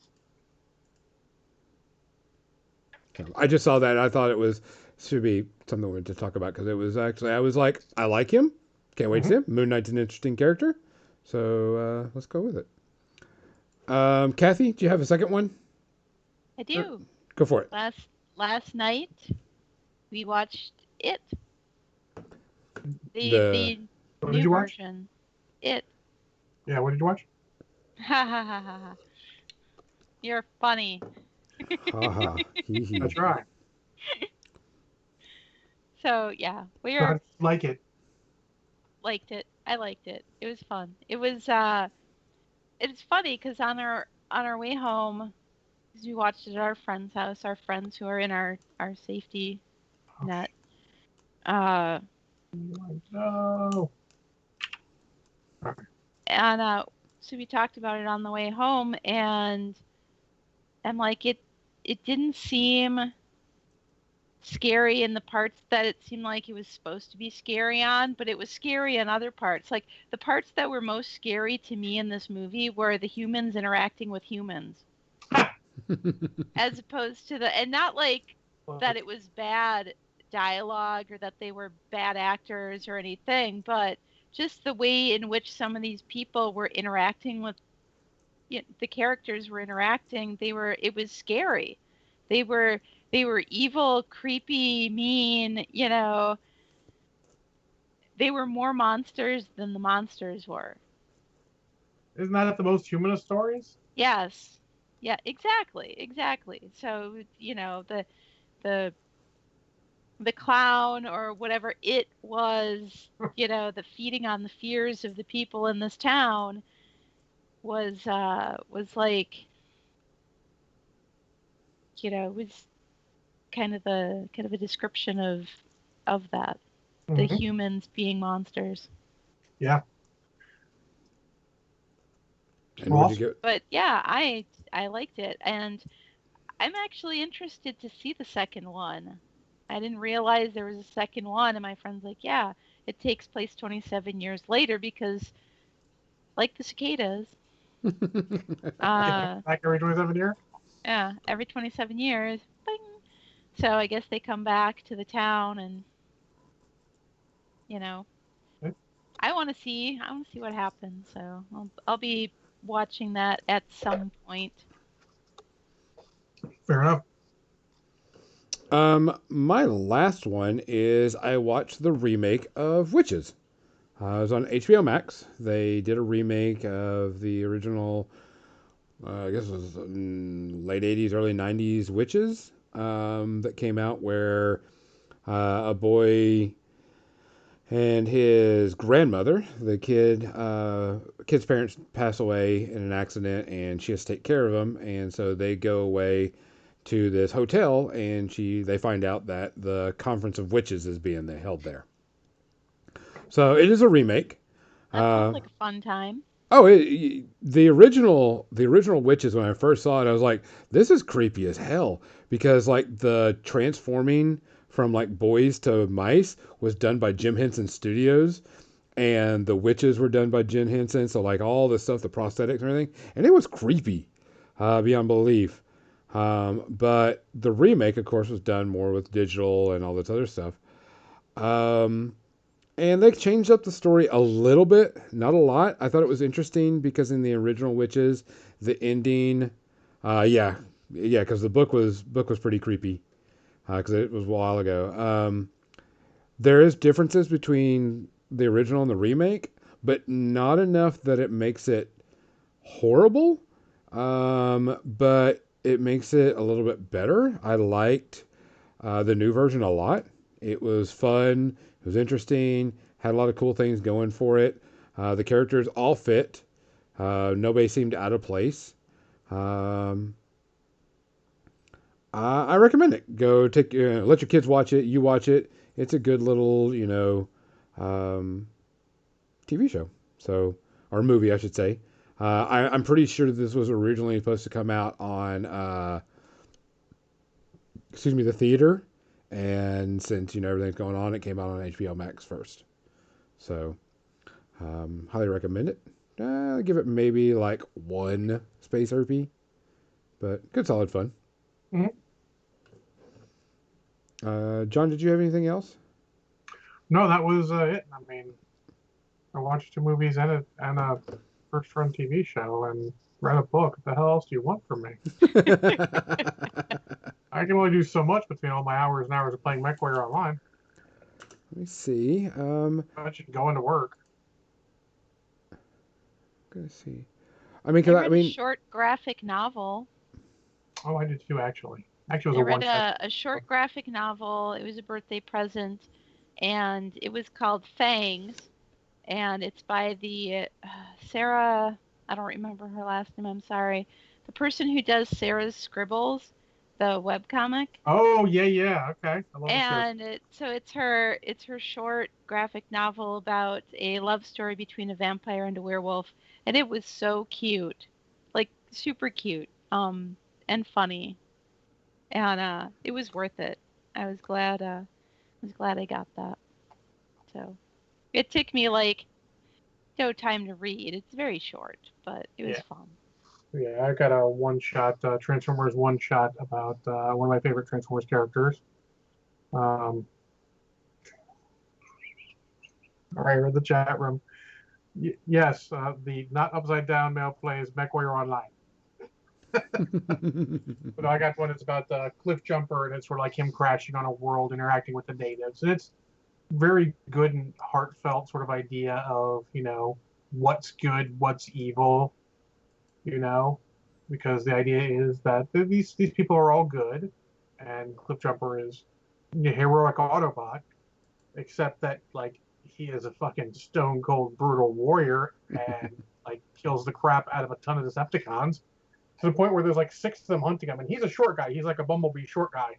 I just saw that. I thought it was should be something we wanted to talk about because it was actually I was like, I like him. Can't wait to see him. Moon Knight's an interesting character, so let's go with it. Kathy, do you have a second one? I do. Go for it. Last night we watched it. The What did new you watch? version. It. Yeah, what did you watch? Ha ha ha ha ha. You're funny. Haha. That's right. So yeah, we So how are did you like it? liked it. I liked it. It was fun. It's funny because on our way home, 'cause we watched it at our friend's house, our friends who are in our safety net. Uh, No. and so we talked about it on the way home, and I'm like, it didn't seem scary in the parts that it seemed like it was supposed to be scary on, but it was scary in other parts. Like the parts that were most scary to me in this movie were the humans interacting with humans, as opposed to and not like that it was bad dialogue or that they were bad actors or anything, but just the way in which some of these people were interacting with the characters were interacting, it was scary. They were evil, creepy, mean, they were more monsters than the monsters were. Isn't that the most human of stories? Yes. Yeah, exactly. So, the the clown or whatever it was, the feeding on the fears of the people in this town was like, was kind of a description of that. The Mm-hmm. humans being monsters. Yeah. And what'd you Ross? get? But yeah, I liked it, and I'm actually interested to see the second one. I didn't realize there was a second one, and my friend's like, "Yeah, it takes place 27 years later because, like the cicadas, uh, Back every 27 years? yeah, every 27 years, bing. So I guess they come back to the town, and you know, I want to see what happens. So I'll be watching that at some point. Fair enough. My last one is I watched the remake of Witches. It was on HBO Max. They did a remake of the original, I guess it was late 80s, early 90s Witches that came out where a boy and his grandmother, kid's parents pass away in an accident, and she has to take care of him, and so they go away to this hotel, and they find out that the conference of witches is being held there. So it is a remake. That sounds Uh, like a fun time. the original witches, when I first saw it, I was like, this is creepy as hell because like the transforming from like boys to mice was done by Jim Henson Studios, and the witches were done by Jim Henson. So like all the stuff, the prosthetics and everything, and it was creepy beyond belief. But the remake, of course, was done more with digital and all this other stuff. Um, and they changed up the story a little bit, not a lot. I thought it was interesting because in the original Witches, the ending, yeah, because the book was pretty creepy because it was a while ago. There is differences between the original and the remake, but not enough that it makes it horrible. But it makes it a little bit better. I liked the new version a lot. It was fun. It was interesting. Had a lot of cool things going for it. The characters all fit. Nobody seemed out of place. Um, I recommend it. Go take let your kids watch it. You watch it. It's a good little um, TV show. So or movie, I should say. I'm pretty sure this was originally supposed to come out on the theater, and since everything's going on, it came out on HBO Max first. So highly recommend it. Give it maybe like one space RP, but good solid fun. Mhm. John, did you have anything else? No, that was it. I mean, I watched 2 movies and a first run TV show and read a book. What the hell else do you want from me? I can only do so much between all my hours and hours of playing MechWarrior Online. Let me see. I should go into work. Gonna see. I mean, I cause read a short graphic novel. Oh, I did too, actually. Actually, I it was a read one shot. a short graphic novel. It was a birthday present, and it was called Fangs, and it's by the Sarah. I don't remember her last name. I'm sorry. The person who does Sarah's Scribbles, the webcomic. Oh, yeah, yeah. Okay. I love the series. And it's her short graphic novel about a love story between a vampire and a werewolf, and it was so cute, like super cute, and funny, and it was worth it. I was glad I got that. So it took me like no time to read. It's very short, but it was Yeah. fun. Yeah, I got a one shot, Transformers one shot about one of my favorite Transformers characters. Um, all right, we're in the chat room. Yes, the not upside down male plays MechWarrior Online. But I got one that's about the cliff jumper, and it's sort of like him crashing on a world, interacting with the natives. And it's very good and heartfelt sort of idea of, what's good, what's evil, you know, because the idea is that these people are all good, and Cliffjumper is a heroic Autobot, except that like he is a fucking stone cold brutal warrior and like kills the crap out of a ton of Decepticons to the point where there's like 6 of them hunting him, and he's a short guy. He's like a Bumblebee short guy,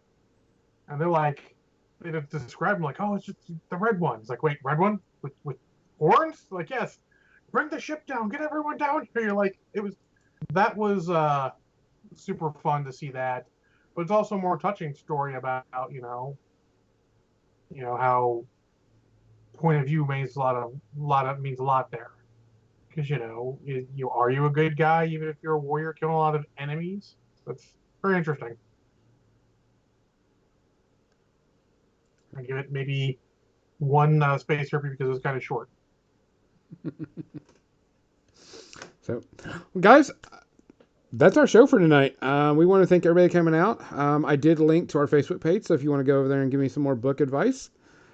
and they're like they describe him like, oh, it's just the red one. It's like, wait, red one with horns? Like, yes, bring the ship down, get everyone down here. You're like, that was super fun to see that, but it's also a more touching story about how point of view means means a lot there, because are you a good guy even if you're a warrior killing a lot of enemies? That's very interesting. I give it maybe one space herpy because it was kind of short. So, guys, that's our show for tonight. We want to thank everybody coming out. I did link to our Facebook page, so if you want to go over there and give me some more book advice,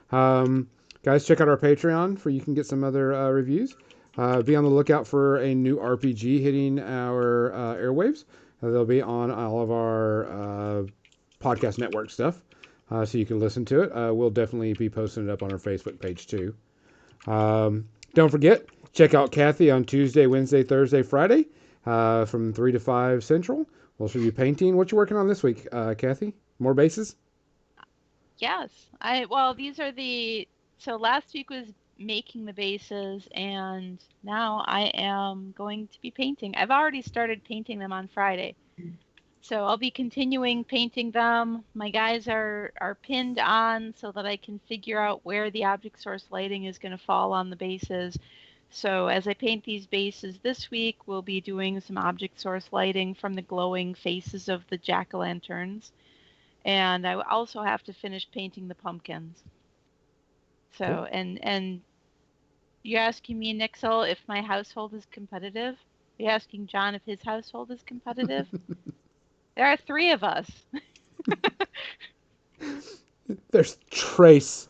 guys, check out our Patreon for you can get some other reviews. Be on the lookout for a new RPG hitting our airwaves. They'll be on all of our podcast network stuff, so you can listen to it. We'll definitely be posting it up on our Facebook page too. Don't forget, check out Kathy on Tuesday, Wednesday, Thursday, Friday. From 3 to 5 Central. We'll show you painting. What you working on this week, Kathy? More bases? Yes. These are so last week was making the bases, and now I am going to be painting. I've already started painting them on Friday. So I'll be continuing painting them. My guys are pinned on so that I can figure out where the object source lighting is going to fall on the bases. So as I paint these bases this week, we'll be doing some object source lighting from the glowing faces of the jack-o'-lanterns. And I also have to finish painting the pumpkins. So, cool. And you're asking me, Nixel, if my household is competitive? You're asking John if his household is competitive? There are 3 of us. There's Trace.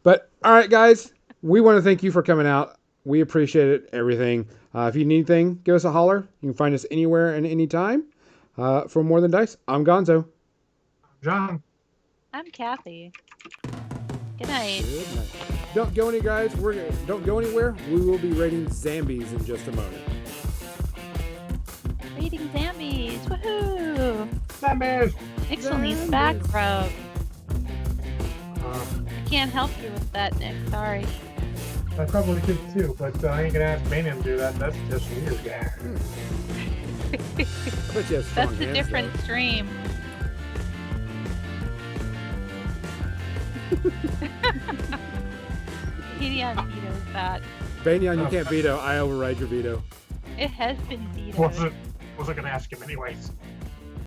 But, all right, guys, we want to thank you for coming out. We appreciate it, everything. If you need anything, give us a holler. You can find us anywhere and anytime. For More Than Dice, I'm Gonzo. John. I'm Kathy. Good night. Good night. Don't go anywhere, guys. Don't go anywhere. We will be rating zombies in just a moment. Rating zombies. Woohoo! Zombies! Pixel needs back rub. Uh, I can't help you with that, Nick. Sorry. I probably could too, but I ain't gonna ask Mania to do that. That's just weird. I bet you have strong That's a hands, different though. stream. Hedion vetoes that. Banyan, you can't veto. I override your veto. It has been vetoed. Wasn't gonna ask him anyways.